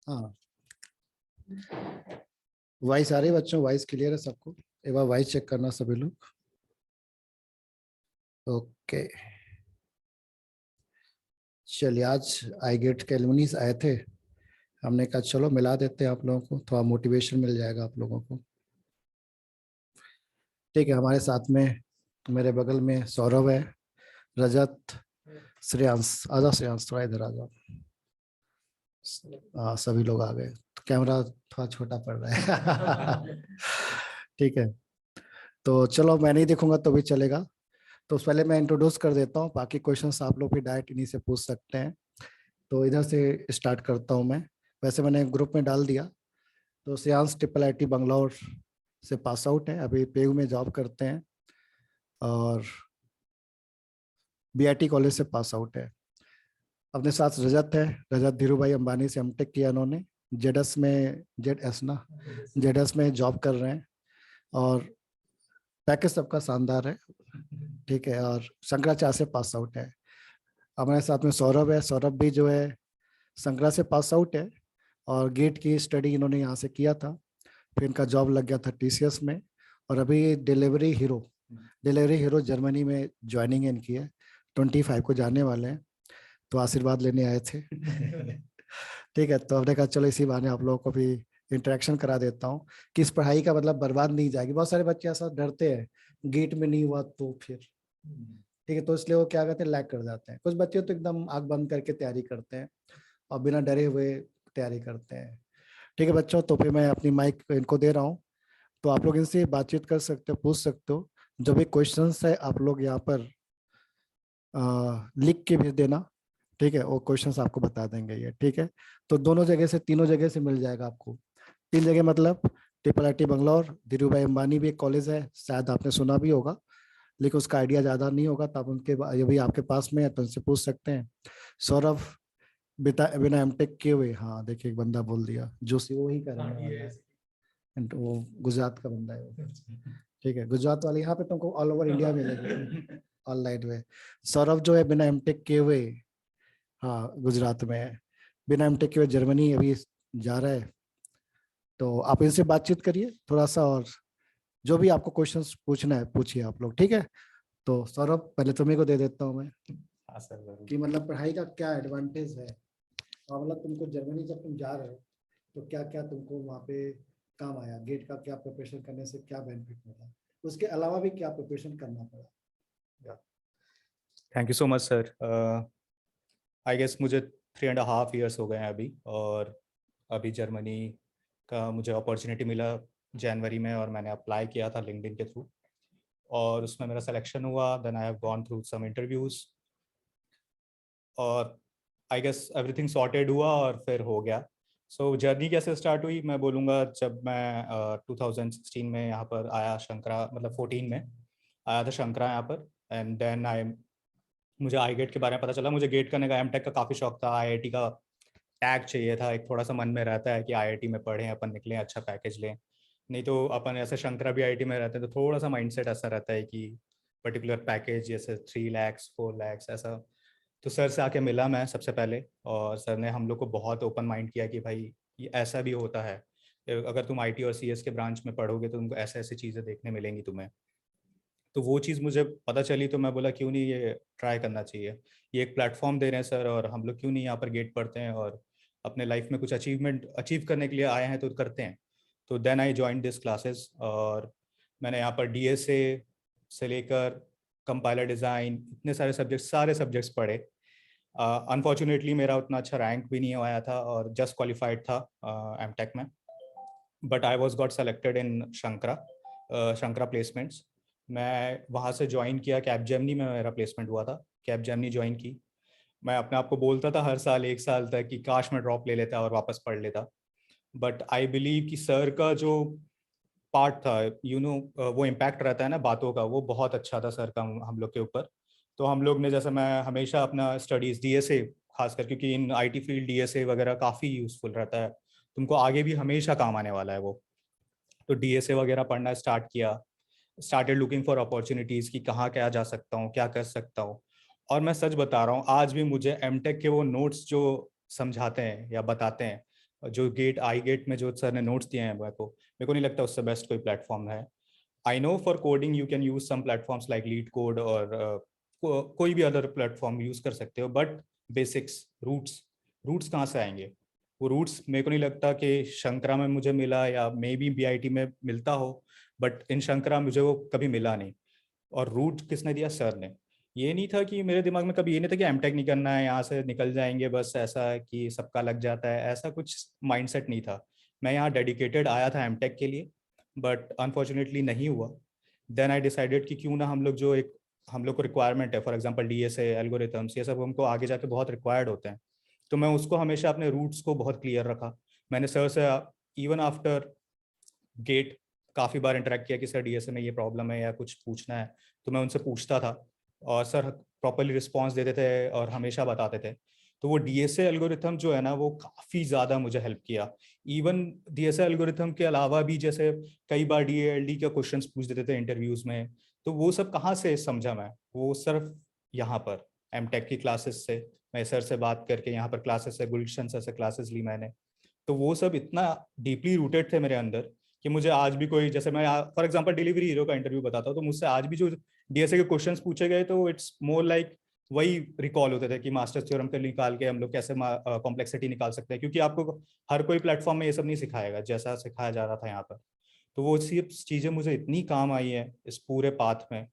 हाँ, वॉइस आ रही है बच्चों? वॉइस क्लियर है सबको? एक बार वॉइस चेक करना सभी लोग। ओके, चलिए आज आई गेट के एलुमनीस आए थे। हमने कहा चलो मिला देते हैं आप लोगों को, थोड़ा मोटिवेशन मिल जाएगा आप लोगों को। ठीक है, हमारे साथ में मेरे बगल में सौरभ है, रजत, श्रेयांश। आजा श्रेयांश, थोड़ा इधर आ जाओ। हाँ, सभी लोग आ गए। तो कैमरा थोड़ा छोटा पड़ रहा है। ठीक है, तो चलो मैं नहीं देखूंगा तो भी चलेगा। तो पहले मैं इंट्रोड्यूस कर देता हूँ, बाकी क्वेश्चंस आप लोग भी डायरेक्ट इन्हीं से पूछ सकते हैं। तो इधर से स्टार्ट करता हूँ मैं। वैसे मैंने ग्रुप में डाल दिया। तो श्रेयांश IIIT बंगलौर से पास आउट है, अभी पेयू में जॉब करते हैं, और BIT कॉलेज से पास आउट है। अपने साथ रजत है। रजत धीरू भाई अंबानी से एमटेक किया उन्होंने। जेडस में, जेडएस ना, जेडएस में जॉब कर रहे हैं, और पैकेज सबका शानदार है। ठीक है, और शंकराचार्य से पास आउट है। हमारे साथ में सौरभ है। सौरभ भी जो है शंकरा से पास आउट है, और गेट की स्टडी इन्होंने यहाँ से किया था। फिर इनका जॉब लग गया था TCS में, और अभी डिलीवरी हीरो जर्मनी में ज्वाइनिंग इनकी है। 25 को जाने वाले हैं, तो आशीर्वाद लेने आए थे। ठीक है, तो हमने कहा चलो इसी बहाने आप लोगों को भी इंटरेक्शन करा देता हूँ कि इस पढ़ाई का मतलब बर्बाद नहीं जाएगी। बहुत सारे बच्चे ऐसा डरते हैं, गेट में नहीं हुआ तो फिर, ठीक है, तो इसलिए वो क्या करते हैं, लैग कर जाते हैं। कुछ बच्चे तो एकदम आंख बंद करके तैयारी करते हैं और बिना डरे हुए तैयारी करते हैं। ठीक है बच्चों, तो फिर मैं अपनी माइक इनको दे रहा हूँ, तो आप लोग इनसे बातचीत कर सकते हो, पूछ सकते हो। जो भी क्वेश्चंस है आप लोग यहाँ पर लिख के भेज देना। ठीक है, वो क्वेश्चंस आपको बता देंगे ये। ठीक है, तो दोनों जगह से, तीनों जगह से मिल जाएगा आपको। 3 जगह मतलब IIIT बंगलौर, धीरू भाई अंबानी भी एक कॉलेज है, शायद आपने सुना भी होगा, लेकिन उसका आइडिया ज़्यादा नहीं होगा, तो आप उनके, ये भी आपके पास में है तो उनसे पूछ सकते हैं। सौरभ बिना बिना एमटेक किए हुए, हाँ देखिए एक बंदा बोल दिया, जो सी वो ही करेंगे वाला है। वो गुजरात का बंदा है वो। ठीक है, गुजरात वाले यहाँ पे तुमको ऑल ओवर इंडिया मिलेगी, ऑनलाइन में। सौरभ जो है बिना एमटेक किए हुए, हाँ गुजरात में है, बिना एमटेक किए हुए जर्मनी अभी जा रहा है। तो आप इनसे बातचीत करिए थोड़ा सा, और जो भी आपको क्वेश्चंस पूछना है पूछिए आप लोग। ठीक है, तो सौरभ पहले तुम्हें को दे देता हूँ मैं। हाँ सर जरूर। कि मतलब पढ़ाई का क्या एडवांटेज है, और मतलब तुमको जर्मनी जब तुम जा रहे हो तो क्या क्या तुमको वहाँ पे काम आया, गेट का क्या प्रिपरेशन करने से क्या बेनिफिट मिला, उसके अलावा भी क्या प्रिपरेशन करना पड़ा। Thank you so much sir. I guess मुझे 3.5 years हो गए हैं अभी, और अभी जर्मनी का मुझे अपॉर्चुनिटी मिला जनवरी में, और मैंने अप्लाई किया था लिंक्डइन के थ्रू, और उसमें मेरा सिलेक्शन हुआ। Then I have gone through some interviews, और आई गेस एवरीथिंग सॉर्टेड हुआ और फिर हो गया। सो जर्नी कैसे स्टार्ट हुई मैं बोलूँगा, जब मैं 2016 में यहाँ पर आया, शंकरा मतलब 14 में आया था शंकरा यहाँ पर। एंड देन मुझे आई गेट के बारे में पता चला। मुझे गेट करने का, एमटेक का काफ़ी शौक था। IIT का टैग चाहिए था, एक थोड़ा सा मन में रहता है कि IIT में पढ़ें अपन, निकलें, अच्छा पैकेज लें। नहीं तो अपन ऐसे शंकरा भी IIT में रहते हैं तो थोड़ा सा माइंडसेट ऐसा रहता है कि पर्टिकुलर पैकेज जैसे 3 lakhs 4 lakhs ऐसा। तो सर से आके मिला मैं सबसे पहले, और सर ने हम लोग को बहुत ओपन माइंड किया कि भाई ये ऐसा भी होता है, अगर तुम IT और CS के ब्रांच में पढ़ोगे तो तुमको ऐसे ऐसी चीज़ें देखने मिलेंगी तुम्हें। तो वो चीज़ मुझे पता चली, तो मैं बोला क्यों नहीं ये ट्राई करना चाहिए। ये एक प्लेटफॉर्म दे रहे हैं सर, और हम लोग क्यों नहीं यहाँ पर गेट पढ़ते हैं, और अपने लाइफ में कुछ अचीवमेंट अचीव करने के लिए आए हैं तो करते हैं। तो then I join this classes, और मैंने यहाँ पर DSA से लेकर कंपाइलर डिज़ाइन, इतने सारे सब्जेक्ट्स पढ़े। अनफॉर्चुनेटली मेरा उतना अच्छा रैंक भी नहीं आया था, और जस्ट क्वालिफाइड था एमटेक में। But I was got selected in Shankara placements. मैं वहाँ से ज्वाइन किया, कैपजेमिनी में मेरा प्लेसमेंट हुआ था। कैपजेमिनी ज्वाइन की। मैं अपने आप को बोलता था हर साल 1 साल तक कि काश मैं ड्रॉप ले लेता और वापस पढ़ लेता। बट आई बिलीव कि सर का जो पार्ट था, वो इम्पैक्ट रहता है ना बातों का, वो बहुत अच्छा था सर का हम लोग के ऊपर। तो हम लोग ने, जैसे मैं हमेशा अपना स्टडीज़ DSA खासकर, क्योंकि इन IT फील्ड DSA वगैरह काफ़ी यूज़फुल रहता है, तुमको आगे भी हमेशा काम आने वाला है वो। तो DSA वगैरह पढ़ना स्टार्ट किया, स्टार्टेड लुकिंग फॉर अपॉर्चुनिटीज़ कि कहाँ क्या जा सकता हूँ, क्या कर सकता हूँ। और मैं सच बता रहा हूँ, आज भी मुझे एमटेक के वो नोट्स जो समझाते हैं या बताते हैं, जो आई गेट में जो सर ने नोट्स दिए हैं मेरे को नहीं लगता उससे बेस्ट कोई प्लेटफॉर्म है। I know for coding you can use some platforms like LeetCode, और कोई भी अदर प्लेटफॉर्म यूज कर सकते हो, बट बेसिक्स, रूट्स, रूट्स कहाँ से आएंगे? वो रूट्स मेरे को नहीं लगता कि शंकरा में मुझे मिला, या मे बी बीआईटी में मिलता हो, बट इन शंकरा मुझे वो कभी मिला नहीं। और रूट किसने दिया? सर ने। ये नहीं था कि मेरे दिमाग में कभी ये नहीं था कि एमटेक नहीं करना है, यहाँ से निकल जाएंगे बस, ऐसा है कि सबका लग जाता है, ऐसा कुछ माइंडसेट नहीं था। मैं यहाँ डेडिकेटेड आया था एमटेक के लिए, बट अनफॉर्चुनेटली नहीं हुआ। देन आई डिसाइडेड कि क्यों ना हम लोग को रिक्वायरमेंट है, फॉर एग्जांपल डीएसए, एल्गोरिथम्स, ये सब हमको आगे जाके बहुत रिक्वायर्ड होते हैं। तो मैं उसको हमेशा अपने रूट्स को बहुत क्लियर रखा। मैंने सर से इवन आफ्टर गेट काफ़ी बार इंटरेक्ट किया कि सर डीएसए में ये प्रॉब्लम है या कुछ पूछना है, तो मैं उनसे पूछता था और सर प्रॉपरली रिस्पॉन्स देते थे और हमेशा बताते थे। तो वो डीएसए एल्गोरिथम जो है ना, वो काफ़ी ज़्यादा मुझे हेल्प किया। इवन डीएसए एल्गोरिथम के अलावा भी, जैसे कई बार डीएएलडी के क्वेश्चंस पूछ देते थे इंटरव्यूज में, तो वो सब कहाँ से समझा मैं? वो सिर्फ यहाँ पर एमटेक की क्लासेस से, मैं सर से बात करके यहाँ पर क्लासेस से, गुलशन सर से क्लासेस ली मैंने। तो वो सब इतना डीपली रूटेड थे मेरे अंदर कि मुझे आज भी कोई, जैसे मैं फॉर एग्जांपल डिलीवरी हीरो का इंटरव्यू बताता हूँ, तो मुझसे आज भी जो डीएसए के क्वेश्चंस पूछे गए, तो इट्स मोर लाइक वही रिकॉल होते थे कि मास्टर्स थ्योरम के निकाल के हम लोग कैसे कॉम्प्लेक्सिटी निकाल सकते हैं, क्योंकि आपको हर कोई प्लेटफॉर्म में ये सब नहीं सिखाएगा जैसा सिखाया जा रहा था यहाँ पर। तो वो सिर्फ चीज़ें मुझे इतनी काम आई है इस पूरे पाथ में।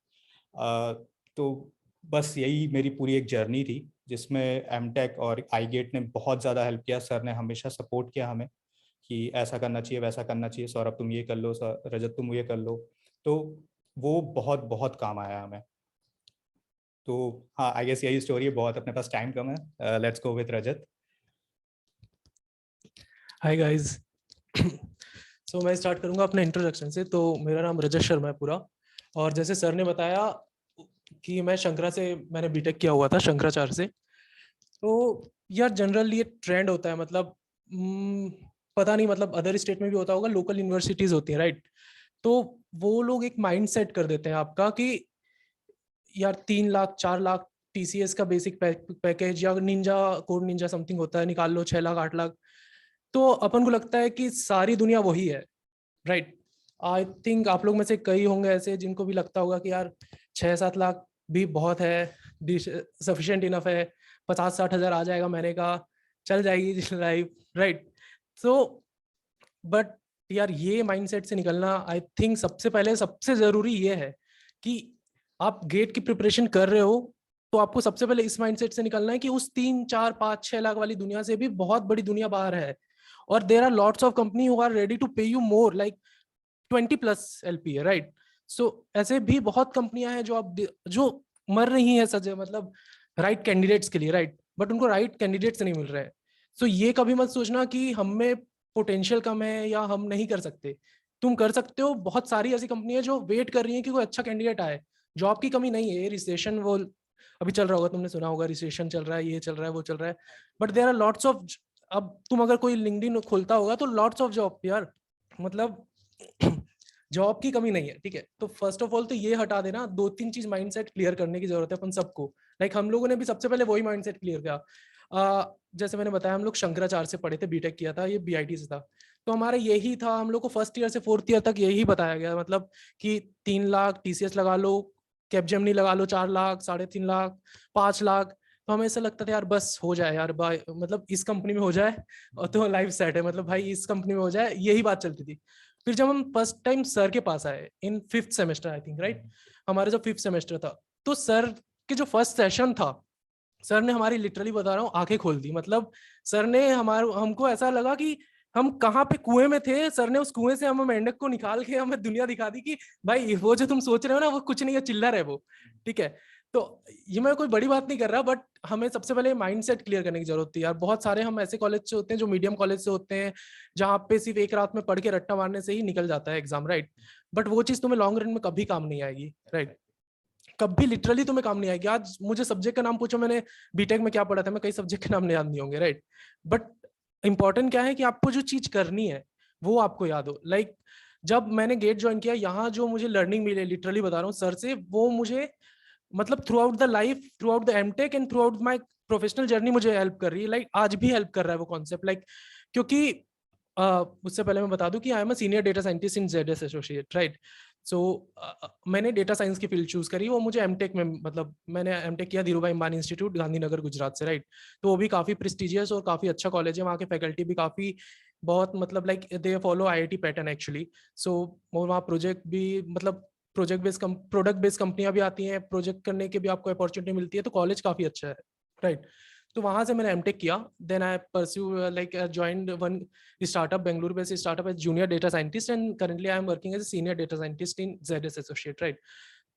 तो बस यही मेरी पूरी एक जर्नी थी, जिसमें एमटेक और आई गेट ने बहुत ज़्यादा हेल्प किया। सर ने हमेशा सपोर्ट किया हमें कि ऐसा करना चाहिए, वैसा करना चाहिए, सौरभ तुम ये कर लो, रजत तुम ये कर लो। तो वो बहुत बहुत काम आया हमें। तो हाँ, आई गेस यही स्टोरी है। बहुत अपने पास टाइम कम है, let's go with Rajat. Hi guys. So मैं स्टार्ट करूंगा अपने इंट्रोडक्शन से। तो मेरा नाम रजत शर्मा है पूरा, और जैसे सर ने बताया कि मैं शंकरा से, मैंने बीटेक किया हुआ था शंकराचार्य से। तो यार जनरली ये ट्रेंड होता है, मतलब पता नहीं, मतलब अदर स्टेट में भी होता होगा, लोकल यूनिवर्सिटीज होती है राइट। तो वो लोग एक माइंड सेट कर देते हैं आपका कि यार 3 लाख 4 लाख टीसीएस का बेसिक पैकेज, या निंजा कोड निंजा समथिंग होता है, निकाल लो 6 लाख 8 लाख। तो अपन को लगता है कि सारी दुनिया वही है राइट। आई थिंक आप लोग में से कई होंगे ऐसे जिनको भी लगता होगा कि यार 6-7 लाख भी बहुत है, सफिशिएंट इनफ है, 50-60 हज़ार आ जाएगा महीने का, चल जाएगी लाइफ राइट। सो बट यार ये माइंडसेट से निकलना, आई थिंक सबसे पहले सबसे जरूरी ये है कि आप गेट की प्रिपरेशन कर रहे हो, तो आपको सबसे पहले इस माइंडसेट से निकलना है कि उस 3-4-5-6 लाख वाली दुनिया से भी बहुत बड़ी दुनिया बाहर है, और there are lots of company who are ready to pay you more, like 20+ LPA right. So ऐसे भी बहुत कंपनियां हैं जो मर रही हैं सच, मतलब राइट कैंडिडेट्स के लिए राइट, बट उनको राइट कैंडिडेट्स नहीं मिल रहे हैं। सो ये कभी मत सोचना कि हम में पोटेंशियल कम है या हम नहीं कर सकते। तुम कर सकते हो। बहुत सारी ऐसी कंपनी है जो वेट कर रही है कि कोई अच्छा कैंडिडेट आए। जॉब की कमी नहीं है। रिसेशन वो अभी चल रहा होगा, तुमने सुना होगा, रिसेशन चल रहा है, ये चल रहा है, वो चल रहा है, but there are lots of, अब तुम अगर कोई लिंक्डइन खोलता होगा तो लॉट्स ऑफ जॉब यार, मतलब जॉब की कमी नहीं है ठीक है। तो फर्स्ट ऑफ ऑल तो ये हटा देना, 2-3 चीज माइंडसेट क्लियर करने की जरूरत है अपन सबको। लाइक हम लोगों ने भी सबसे पहले वही माइंडसेट क्लियर किया। जैसे मैंने बताया, हम लोग शंकराचार्य से पढ़े थे, बीटेक किया था, ये बीआईटी से था। तो हमारा यही था, हम लोग को फर्स्ट ईयर से फोर्थ ईयर तक यही बताया गया, मतलब कि 3 लाख टीसीएस लगा लो, कैपजेमिनी लगा लो 4 लाख, 3.5 लाख, 5 लाख। तो हमें ऐसा लगता था यार बस हो जाए यार भाई, मतलब इस कंपनी में हो जाए और तो लाइफ सेट है, मतलब भाई इस कंपनी में हो जाए, यही बात चलती थी। फिर जब हम फर्स्ट टाइम सर के पास आए इन 5th semester I think right, हमारा जो 5th सेमेस्टर था, तो सर के जो फर्स्ट सेशन था, सर ने हमारी लिटरली बता रहा हूँ आंखें खोल दी। मतलब सर ने हमको ऐसा लगा कि हम कहाँ पे कुएं में थे, सर ने उस कुएं से हमें मेंढक को निकाल के हमें दुनिया दिखा दी कि भाई वो जो तुम सोच रहे हो ना वो कुछ नहीं है, चिल्लर है वो, ठीक है। तो ये मैं कोई बड़ी बात नहीं कर रहा, बट हमें सबसे पहले माइंडसेट क्लियर करने की जरूरत थी यार। बहुत सारे हम ऐसे कॉलेज से होते हैं जो मीडियम कॉलेज से होते हैं, जहाँ पे सिर्फ एक रात में पढ़ के रट्टा मारने से ही निकल जाता है एग्जाम राइट, बट वो चीज तुम्हें लॉन्ग रन में कभी काम नहीं आएगी राइट, कभी लिटरली तुम्हें काम नहीं आएगी। आज मुझे सब्जेक्ट का नाम पूछो, मैंने बीटेक में क्या पढ़ा था, मैं कई सब्जेक्ट के नाम याद नहीं होंगे राइट, बट इंपॉर्टेंट क्या है कि आपको जो चीज करनी है वो आपको याद हो। लाइक जब मैंने गेट ज्वाइन किया, यहाँ जो मुझे लर्निंग मिले, लिटरली बता रहा हूँ सर से, वो मुझे मतलब throughout the life, throughout the M Tech and throughout my professional journey मुझे हेल्प कर रही है, लाइक आज भी हेल्प कर रहा है वो कॉन्सेप्ट, लाइक क्योंकि उससे पहले मैं बता दूं कि I am a senior data scientist in ZS associate, right. So मैंने डेटा साइंस की फील्ड चूज करी, वो मुझे एमटेक में, मतलब मैंने एमटेक किया धीरूभाई अंबानी इंस्टीट्यूट गांधीनगर गुजरात से, राइट। तो वो भी काफी प्रेस्टिजियस और काफी अच्छा कॉलेज है, वहाँ के फैकल्टी भी काफी बहुत मतलब like they follow IIT pattern actually. So वहाँ प्रोजेक्ट भी मतलब प्रोडक्ट बेस्ड कंपनियां भी आती हैं, प्रोजेक्ट करने की भी आपको अपॉर्चुनिटी मिलती है, तो कॉलेज काफी अच्छा है, राइट। तो वहां से मैंने एमटेक किया, then I pursue like joined one startup, Bengaluru based startup as junior data scientist, and currently I am working as a senior data scientist in ZS associate, right.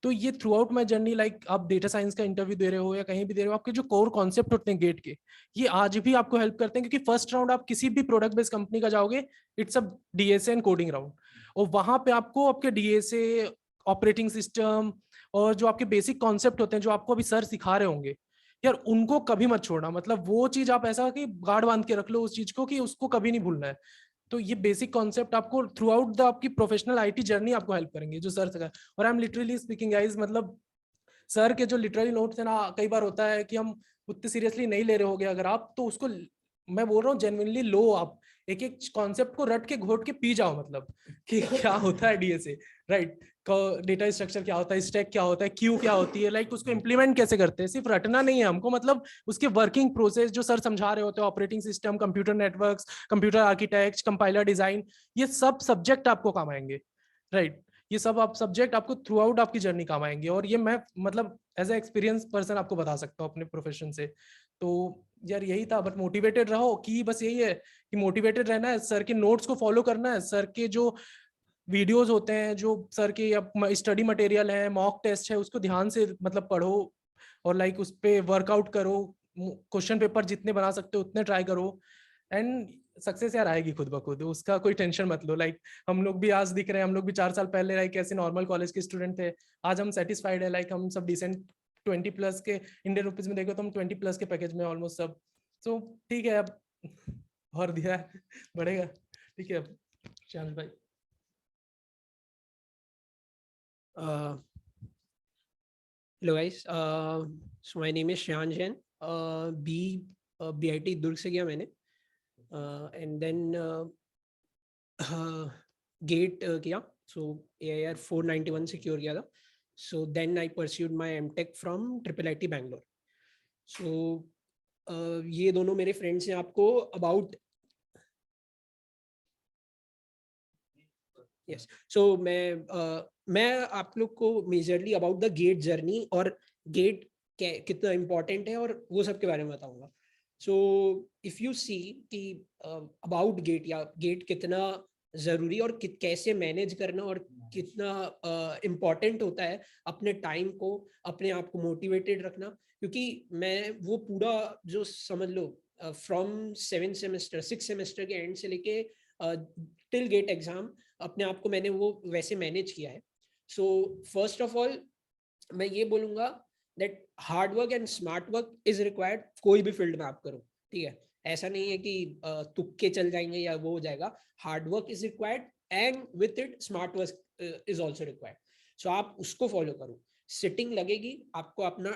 तो ये throughout my journey, like आप data science का interview दे रहे हो या कहीं भी दे रहे हो, आपके जो कोर कॉन्सेप्ट होते हैं गेट के, ये आज भी आपको हेल्प करते हैं, क्योंकि फर्स्ट राउंड आप किसी भी प्रोडक्ट बेस्ड कंपनी का जाओगे, it's a DSA and coding round, और वहां पे आपको आपके DSA, ऑपरेटिंग सिस्टम और जो आपके बेसिक कॉन्सेप्ट होते हैं जो आपको अभी सर सिखा रहे होंगे, यार उनको कभी मत छोड़ना, मतलब वो चीज आप ऐसा कि गार्ड बांध के रख लो उस चीज को, कि उसको कभी नहीं भूलना है। तो ये बेसिक कॉन्सेप्ट आपको थ्रू आउट द आपकी प्रोफेशनल IT जर्नी आपको हेल्प करेंगे, जो सर सिखा। और I am literally speaking guys, मतलब सर के जो लिटरली नोट्स है ना, कई बार होता है कि हम उतने सीरियसली नहीं ले रहे होगे अगर आप, तो उसको मैं बोल रहा हूँ जेन्युइनली लो, आप एक एक कॉन्सेप्ट को रट के घोट के पी जाओ, मतलब कि क्या होता है DSA, राइट, डेटा स्ट्रक्चर क्या होता है, स्टैक क्या होता है, क्यू क्या होती है, लाइक उसको इंप्लीमेंट कैसे करते हैं, सिर्फ रटना नहीं है हमको, मतलब उसके वर्किंग प्रोसेस जो सर समझा रहे होते हैं, operating system, computer networks, computer architect, compiler design, ये सब सब्जेक्ट आपको काम आएंगे, राइट। ये सब आप सब्जेक्ट आपको थ्रू आउट आपकी जर्नी काम आएंगे, और ये मैं मतलब एज ए एक्सपीरियंस पर्सन आपको बता सकता हूँ अपने प्रोफेशन से। तो यार यही था, बट मोटिवेटेड रहो, कि बस यही है कि मोटिवेटेड रहना है, सर के नोट्स को फॉलो करना है, सर के जो वीडियोस होते हैं, जो सर के स्टडी मटेरियल है, मॉक टेस्ट है, उसको ध्यान से मतलब पढ़ो, और लाइक उस पर वर्कआउट करो, क्वेश्चन पेपर जितने बना सकते हो उतने ट्राई करो, एंड सक्सेस यार आएगी खुद ब खुद, उसका कोई टेंशन मत लो। लाइक हम लोग भी आज दिख रहे हैं, हम लोग भी 4 साल पहले लाइक ऐसे नॉर्मल कॉलेज के स्टूडेंट थे, आज हम सेटिस्फाइड है, लाइक हम सब डिसेंट 20+ के इंडियन रुपीज में देखो तो हम 20+ के पैकेज में ऑलमोस्ट सब। सो ठीक है, अब और दिया है, बढ़ेगा, ठीक है। अब शामिल भाई। Hello guys, so my name is Shyan Jain. BIT दुर्ग से किया मैंने, and then GATE किया, so AIR 491 secure किया था. So then I pursued my MTech from IIIT Bangalore. So ये दोनों मेरे फ्रेंड्स हैं, आपको about yes. So मैं आप लोग को majorly about the GATE journey और गेट कितना इम्पोर्टेंट है और वो सब के बारे में बताऊंगा. सो इफ यू सी कि अबाउट गेट या गेट कितना ज़रूरी और कैसे मैनेज करना और कितना इम्पोर्टेंट होता है अपने टाइम को, अपने आप को मोटिवेटेड रखना, क्योंकि मैं वो पूरा जो समझ लो फ्रॉम 6 सेमेस्टर के एंड से लेके टिल गेट एग्जाम अपने आप को मैंने वो वैसे मैनेज किया है. सो फर्स्ट ऑफ ऑल मैं ये बोलूँगा that hard work and smart work is required, कोई भी फील्ड में आप करो, ठीक है. ऐसा नहीं है कि तुक्के चल जाएंगे या वो हो जाएगा. Hard work is required and with it smart work is also required. So आप उसको फॉलो करो, सिटिंग लगेगी आपको, अपना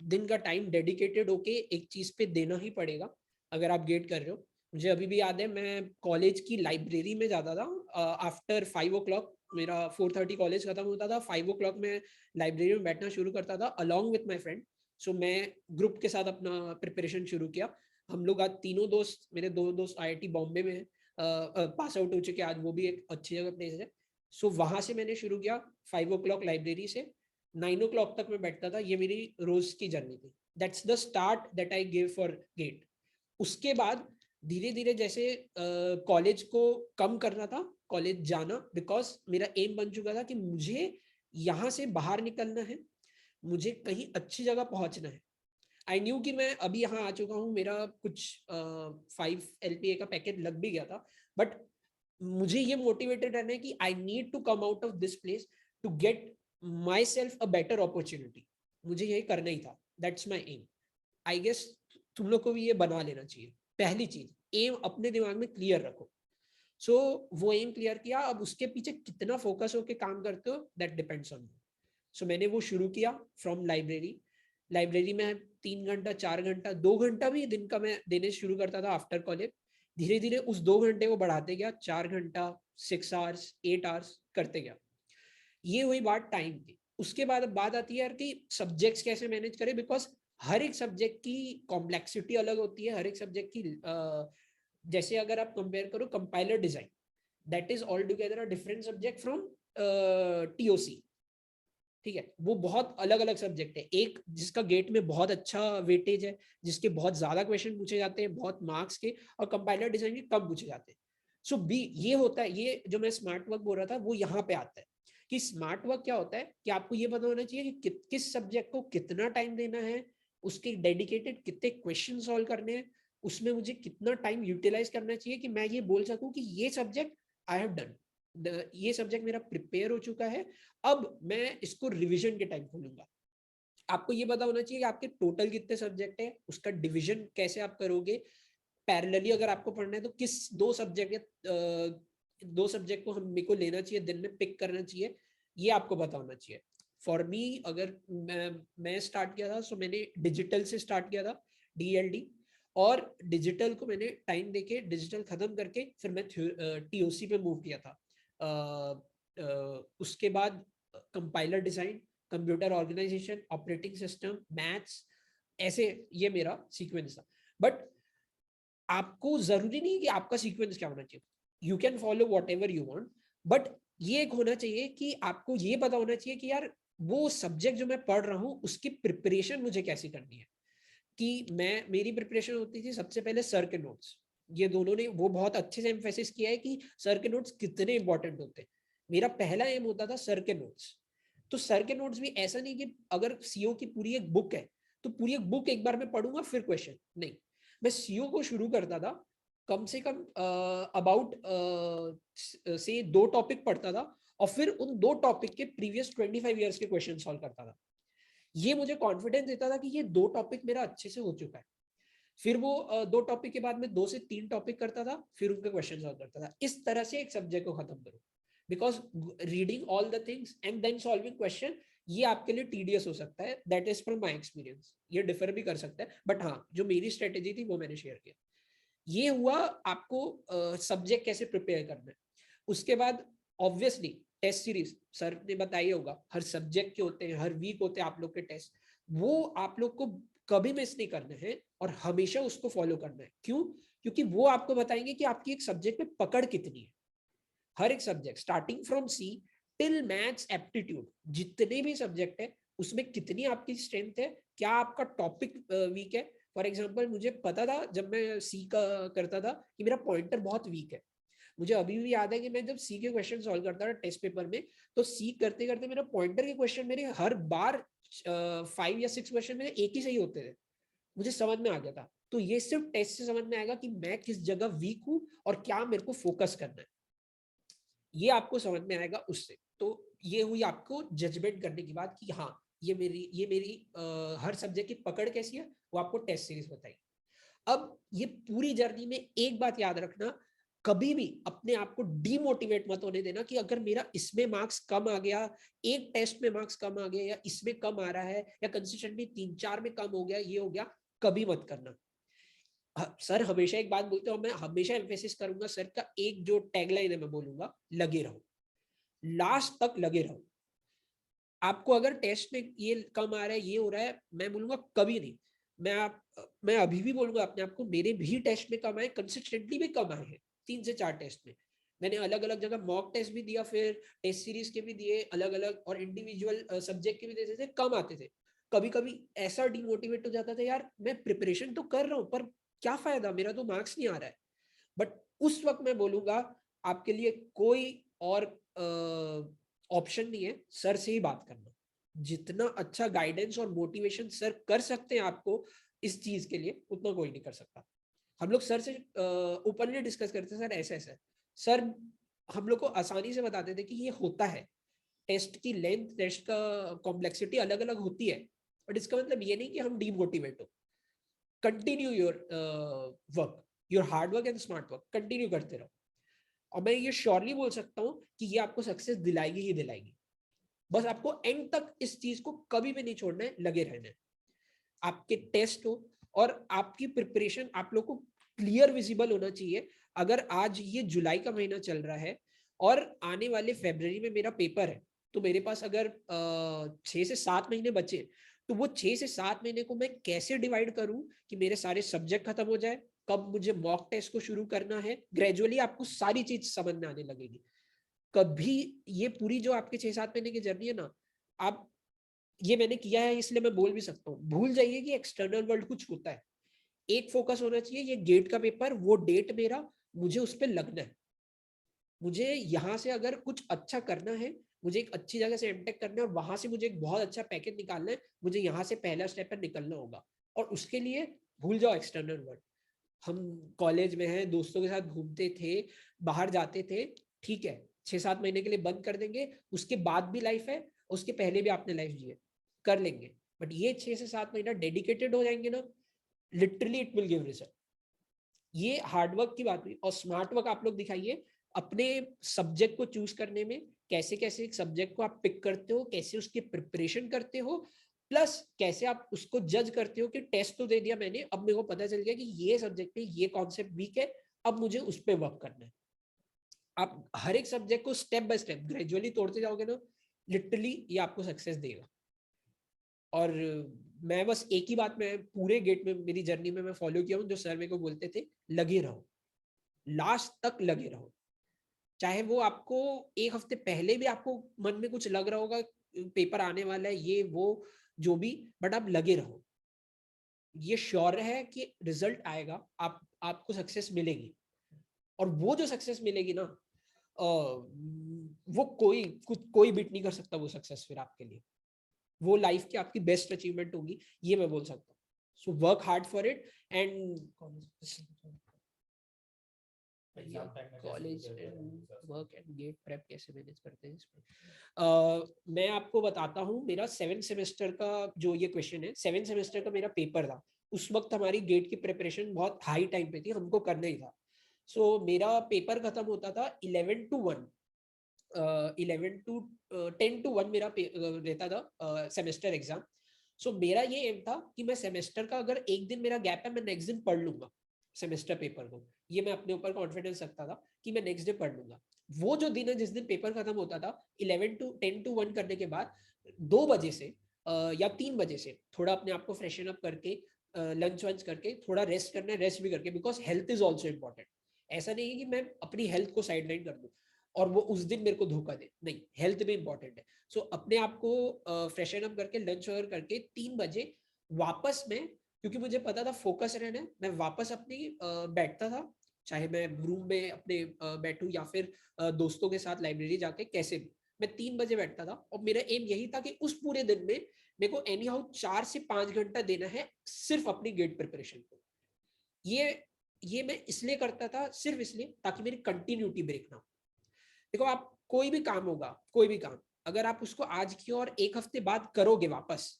दिन का टाइम डेडिकेटेड होके एक चीज पे देना ही पड़ेगा अगर आप गेट कर रहे हो. मुझे अभी भी याद है, मैं कॉलेज की लाइब्रेरी में जाता था आफ्टर 5 o'clock, मेरा 4:30 कॉलेज खत्म होता था, 5 o'clock में लाइब्रेरी में बैठना शुरू करता था अलॉन्ग विथ माई फ्रेंड. सो मैं ग्रुप के साथ अपना प्रिपरेशन शुरू किया. हम लोग आज तीनों दोस्त, मेरे 2 दोस्त IIT बॉम्बे में पास आउट हो चुके, आज वो भी एक अच्छी जगह प्लेस है. सो वहाँ से मैंने शुरू किया 5 o'clock लाइब्रेरी से 9 o'clock तक मैं बैठता था. ये मेरी रोज की जर्नी थी. That's the start that I give for GATE. उसके बाद धीरे धीरे जैसे कॉलेज को कम करना था, कॉलेज जाना, बिकॉज मेरा एम बन चुका था कि मुझे यहाँ से बाहर निकलना है, मुझे कहीं अच्छी जगह पहुंचना है. आई न्यू कि मैं अभी यहाँ आ चुका हूँ, मेरा कुछ 5 LPA का पैकेज लग भी गया था, बट मुझे ये मोटिवेटेड रहना है कि I need to come out of this place to get myself a better opportunity. मुझे ये करना ही था, that's my aim. I guess तुम लोग को भी ये बना लेना चाहिए. पहली चीज, एम अपने दिमाग में क्लियर रखो. सो वो एम क्लियर किया, अब उसके पीछे कितना फोकस होके काम करते हो दैट डिपेंड्स ऑन यू. सो मैंने वो शुरू किया फ्रॉम लाइब्रेरी में 3 घंटा 4 घंटा 2 घंटा भी दिन का मैं देने शुरू करता था आफ्टर कॉलेज। धीरे धीरे उस 2 घंटे को बढ़ाते गया, 4 घंटा, 6 आवर्स, 8 आवर्स करते गया। ये हुई बात टाइम की। उसके बाद बात आती है यार कि सब्जेक्ट्स कैसे मैनेज करें, बिकॉज हर एक सब्जेक्ट की कॉम्प्लेक्सिटी अलग होती है, हर एक सब्जेक्ट की जैसे अगर आप कंपेयर करो compiler design, that is all together a different subject from TOC. ठीक है, वो बहुत अलग अलग सब्जेक्ट है। एक जिसका गेट में बहुत अच्छा वेटेज है, जिसके बहुत ज्यादा क्वेश्चन पूछे जाते हैं बहुत मार्क्स के, और कंपाइलर डिजाइन के कम पूछे जाते हैं। सो बी ये होता है, ये जो मैं स्मार्ट वर्क बोल रहा था वो यहाँ पे आता है कि स्मार्ट वर्क क्या होता है कि आपको ये पता होना चाहिए कि किस सब्जेक्ट को कितना टाइम देना है, उसके डेडिकेटेड कितने क्वेश्चन सॉल्व करने हैं, उसमें मुझे कितना टाइम यूटिलाइज करना चाहिए कि मैं ये बोल सकूं कि ये सब्जेक्ट आई हैव डन, ये सब्जेक्ट मेरा प्रिपेयर हो चुका है, अब मैं इसको रिवीजन के टाइम खोलूंगा। आपको ये पता होना चाहिए कि आपके टोटल कितने सब्जेक्ट है, उसका डिवीजन कैसे आप करोगे, पैरेलली अगर आपको पढ़ना है तो किस दो सब्जेक्ट को हम मेरे को लेना चाहिए, दिन में पिक करना चाहिए, ये आपको पता होना चाहिए। फॉर मी अगर मैं स्टार्ट किया था, सो मैंने डिजिटल से स्टार्ट किया था, DLD, और डिजिटल को मैंने टाइम देके डिजिटल खत्म करके फिर मैं TOC पे मूव किया था। उसके बाद compiler design, computer organisation, operating system, maths, ऐसे ये मेरा सीक्वेंस था। बट आपको जरूरी नहीं कि आपका सीक्वेंस क्या होना चाहिए, you can follow what ever you want, but ये एक होना चाहिए कि आपको ये पता होना चाहिए कि यार वो सब्जेक्ट जो मैं पढ़ रहा हूँ उसकी प्रिपरेशन मुझे कैसे करनी है। कि मेरी प्रिपरेशन होती थी सबसे पहले सर के नोट्स, ये दोनों ने वो बहुत अच्छे से एम्फेसिस किया है कि सर के नोट्स कितने इंपॉर्टेंट होते हैं। मेरा पहला एम होता था सर के नोट्स। तो सर के नोट्स भी ऐसा नहीं कि अगर CO की पूरी एक बुक है तो पूरी एक बुक एक बार में पढ़ूंगा फिर क्वेश्चन, नहीं, मैं CO को शुरू करता था, कम से कम अबाउट से 2 टॉपिक पढ़ता था, और फिर उन 2 टॉपिक के प्रीवियस 25 ईयर्स के क्वेश्चन सॉल्व करता था। ये मुझे कॉन्फिडेंस देता था कि ये 2 टॉपिक मेरा अच्छे से हो चुका है। फिर वो 2 टॉपिक के बाद में 2 से 3 टॉपिक करता था, फिर उनके क्वेश्चन सॉल्व करता था। इस तरह से एक सब्जेक्ट को खत्म करो, because reading all the things and then solving question, ये आपके लिए टीडियस हो सकता है। That is from my experience, ये डिफर भी कर सकता है, बट हाँ जो मेरी स्ट्रेटेजी थी वो मैंने शेयर किया। ये हुआ आपको सब्जेक्ट कैसे प्रिपेयर करना है। उसके बाद ऑब्वियसली टेस्ट सीरीज, सर ने बताया होगा हर सब्जेक्ट के होते हैं, हर वीक होते हैं आप लोग के टेस्ट, वो आप लोग को कभी मिस नहीं करना है और हमेशा उसको फॉलो करना है। क्यों? क्योंकि वो आपको बताएंगे कि आपकी एक सब्जेक्ट में पकड़ कितनी है। हर एक subject starting from C till maths aptitude, जितने भी सब्जेक्ट है उसमें कितनी आपकी स्ट्रेंथ है, क्या आपका टॉपिक वीक है। फॉर एग्जाम्पल मुझे पता था जब मैं C का करता था कि मेरा पॉइंटर बहुत वीक है। मुझे अभी भी याद है कि मैं जब C के क्वेश्चन सॉल्व करता था टेस्ट पेपर में, तो C करते करते मेरा पॉइंटर के क्वेश्चन मेरे हर बार 5 या 6 क्वेश्चन मेरे एक ही सही होते थे। मुझे समझ में आ गया था। तो ये सिर्फ टेस्ट से समझ में आएगा कि मैं किस जगह वीक हूँ और क्या मेरे को फोकस करना है, ये आपको समझ में आएगा उससे। तो ये हुई आपको जजमेंट करने की बात कि हाँ ये मेरी हर सब्जेक्ट की पकड़ कैसी है, वो आपको टेस्ट सीरीज बताई। अब ये पूरी जर्नी में एक बात याद रखना, कभी भी अपने आप को डीमोटिवेट मत होने देना कि अगर मेरा इसमें मार्क्स कम आ गया, एक टेस्ट में मार्क्स कम आ गया, या इसमें कम आ रहा है, या कंसिस्टेंटली 3-4 में कम हो गया, ये हो गया, कभी मत करना। सर हमेशा एक बात बोलते हो, मैं हमेशा एम्फेसिस करूंगा, सर का एक जो टैगलाइन है मैं बोलूंगा, लगे रहो, लास्ट तक लगे रहो। आपको अगर टेस्ट में ये कम आ रहा है, ये हो रहा है, मैं बोलूंगा कभी नहीं। मैं अभी भी बोलूंगा अपने आप को, मेरे भी टेस्ट में कम आए, कंसिस्टेंटली भी कम आए हैं 3 से 4 टेस्ट में। मैंने अलग अलग जगह मॉक टेस्ट भी दिया, फिर टेस्ट सीरीज के भी दिए अलग अलग, और इंडिविजुअल सब्जेक्ट के भी देते थे, कम आते थे। कभी कभी ऐसा डिमोटिवेट हो जाता था, यार मैं प्रिपरेशन तो कर रहा हूँ पर क्या फायदा, मेरा तो मार्क्स नहीं आ रहा है। बट उस वक्त मैं बोलूंगा आपके लिए कोई और ऑप्शन नहीं है, सर से ही बात करना। जितना अच्छा गाइडेंस और मोटिवेशन सर कर सकते हैं आपको इस चीज के लिए, उतना कोई नहीं कर सकता। हम लोग सर से ओपनली डिस्कस करते हैं, सर ऐसा ऐसा है। सर हम लोग को आसानी से बताते थे कि ये होता है, टेस्ट की लेंथ, टेस्ट का कॉम्प्लेक्सिटी अलग अलग होती है, बट इसका मतलब ये नहीं कि हम डीमोटिवेट हो। Continue your work, your hard work and smart work continue करते रहो, और मैं ये श्योरली बोल सकता हूँ कि ये आपको सक्सेस दिलाएगी ही दिलाएगी। बस आपको एंड तक इस चीज को कभी भी नहीं छोड़ना है, लगे रहना है। आपके टेस्ट हो और आपकी प्रिपरेशन आप लोग को क्लियर विजिबल होना चाहिए। अगर आज ये जुलाई का महीना चल रहा है और आने वाले फरवरी में मेरा पेपर है, तो मेरे पास अगर 6 से 7 महीने बचे, तो वो 6 से 7 महीने को मैं कैसे डिवाइड करूं कि मेरे सारे सब्जेक्ट खत्म हो जाए, कब मुझे मॉक टेस्ट को शुरू करना है। ग्रेजुअली आपको सारी चीज समझ में आने लगेगी। कभी ये पूरी जो आपके 6-7 महीने की जर्नी है ना, आप, ये मैंने किया है इसलिए मैं बोल भी सकता हूँ, भूल जाइए कि एक्सटर्नल वर्ल्ड कुछ होता है। एक फोकस होना चाहिए, ये गेट का पेपर, वो डेट मेरा, मुझे उस पर लगना है। मुझे यहाँ से अगर कुछ अच्छा करना है, मुझे एक अच्छी जगह से एमटेक करना है और वहां से मुझे एक बहुत अच्छा पैकेज निकालना है, मुझे यहाँ से पहला स्टेप पर निकलना होगा। और उसके लिए भूल जाओ एक्सटर्नल वर्ल्ड। हम कॉलेज में हैं, दोस्तों के साथ घूमते थे, बाहर जाते थे, ठीक है 6-7 महीने के लिए बंद कर देंगे, उसके बाद भी लाइफ है, उसके पहले भी आपने लाइफ जी कर लेंगे। बट ये 6 से 7 महीना डेडिकेटेड हो जाएंगे ना, literally it will give result. ये हार्डवर्क की बात हुई। और स्मार्ट वर्क आप लोग दिखाइए अपने सब्जेक्ट को चूज करने में, कैसे कैसे एक सब्जेक्ट को आप पिक करते हो, कैसे उसकी प्रिपरेशन करते हो, प्लस कैसे आप उसको जज करते हो कि टेस्ट तो दे दिया मैंने, अब मेरे को पता चल गया कि ये सब्जेक्ट में ये कॉन्सेप्ट वीक है, अब मुझे उस पर वर्क करना है। आप हर एक सब्जेक्ट को स्टेप बाय स्टेप ग्रेजुअली तोड़ते जाओगे ना, लिटरली ये आपको सक्सेस देगा। और मैं बस एक ही बात मैं पूरे गेट में मेरी जर्नी में मैं फॉलो किया हूँ, जो सर मेरे को बोलते थे, लगे रहो, लास्ट तक लगे रहो। चाहे वो आपको एक हफ्ते पहले भी आपको मन में कुछ लग रहा होगा, पेपर आने वाला है, ये वो जो भी, बट आप लगे रहो। ये श्योर है कि रिजल्ट आएगा, आपको सक्सेस मिलेगी। और वो जो सक्सेस मिलेगी ना, वो कोई बीट नहीं कर सकता वो सक्सेस फिर आपके लिए। वो लाइफ की आपकी बेस्ट अचीवमेंट होगी, ये मैं बोल सकता हूँ। So work hard for it. And college and work and GATE prep कैसे मैनेज करते हैं इसमें, मैं आपको बताता हूँ। मेरा 7 सेमेस्टर का जो ये क्वेश्चन है, 7 सेमेस्टर का मेरा पेपर था। उस वक्त हमारी गेट की प्रिपरेशन बहुत हाई टाइम पे थी, हमको करना ही था। सो मेरा पेपर खत्म होता था 11 to 1, 10 to 1 मेरा रहता था सेमेस्टर एग्जाम। सो मेरा ये एम था कि मैं सेमेस्टर का अगर एक दिन मेरा गैप है, मैं नेक्स्ट दिन पढ़ लूंगा सेमेस्टर पेपर को। ये मैं अपने ऊपर कॉन्फिडेंस रखता था कि मैं नेक्स्ट डे पढ़ लूंगा। वो जो दिन है जिस दिन पेपर खत्म होता था, 10 to 1 करने के बाद 2 बजे से या 3 बजे से थोड़ा अपने आप को फ्रेशन अप करके, लंच वंच करके, थोड़ा रेस्ट करना है, रेस्ट भी करके, because health is also important. ऐसा नहीं है कि मैं अपनी हेल्थ को साइडलाइन कर दूं और वो उस दिन मेरे को धोखा दे, नहीं, हेल्थ भी इंपॉर्टेंट है। सो अपने आप को फ्रेशन अप करके, लंच वगैरह करके 3 बजे वापस में, क्योंकि मुझे पता था फोकस रहना है, मैं वापस अपनी बैठता था, चाहे मैं रूम में अपने बैठूं या फिर दोस्तों के साथ लाइब्रेरी जाके, कैसे भी मैं 3 बजे बैठता था। और मेरा एम यही था कि उस पूरे दिन में मेरे को एनी हाउ 4 से 5 घंटा देना है सिर्फ अपनी गेट प्रिपरेशन को। ये मैं इसलिए करता था, सिर्फ इसलिए ताकि मेरी कंटिन्यूटी ब्रेक ना हो। देखो, आप कोई भी काम होगा, कोई भी काम अगर आप उसको आज की और एक हफ्ते बाद करोगे वापस,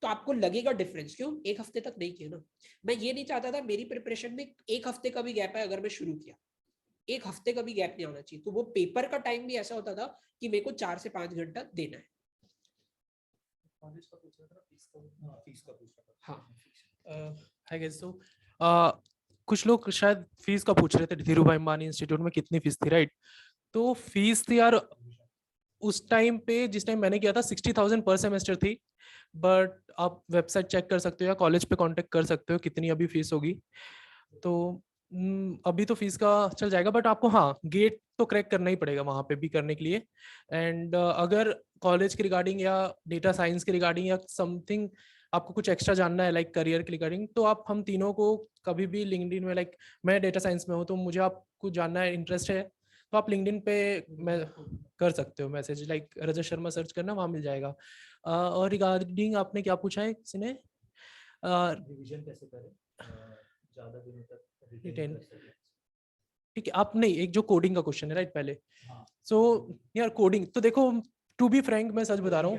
तो आपको लगेगा डिफरेंस। क्यों? एक हफ्ते तक नहीं किया ना। मैं ये नहीं चाहता था मेरी प्रिपरेशन में एक हफ्ते का भी गैप है, अगर मैं शुरू किया, एक हफ्ते का भी गैप नहीं आना चाहिए। तो वो पेपर का टाइम भी ऐसा होता था कि मेरे को 4 से 5 घंटा देना है। हाँ, I guess so. कुछ लोग शायद फीस का पूछ रहे थे, धीरू भाई अंबानी इंस्टीट्यूट में कितनी फीस थी, राइट? तो फीस थी यार उस टाइम पे, जिस टाइम मैंने किया था, 60,000 पर सेमेस्टर थी। बट आप वेबसाइट चेक कर सकते हो या कॉलेज पे कांटेक्ट कर सकते हो कितनी अभी फीस होगी। तो अभी तो फीस का चल जाएगा, बट आपको हाँ गेट तो क्रैक करना ही पड़ेगा वहाँ पे भी करने के लिए। एंड अगर कॉलेज के रिगार्डिंग या डेटा साइंस के रिगार्डिंग या समथिंग आपको कुछ एक्स्ट्रा जानना है लाइक करियर के रिगार्डिंग, तो आप हम तीनों को कभी भी लिंक्डइन में, लाइक मैं डेटा साइंस में हूँ तो मुझे आपको जानना है, इंटरेस्ट है, तो आप लिंक्डइन पे मैं कर सकते हो message, like Rajat Sharma search करना, वहाँ मिल जाएगा। और रिगार्डिंग आपने क्या पूछा है किसी ने, रिवीजन कैसे करें ज़्यादा दिनों तक रिटेन। ठीक है, आप नहीं, एक जो कोडिंग का क्वेश्चन है, राइट, पहले। सो यार कोडिंग तो देखो, टू बी फ्रैंक मैं सच बता रहा हूँ,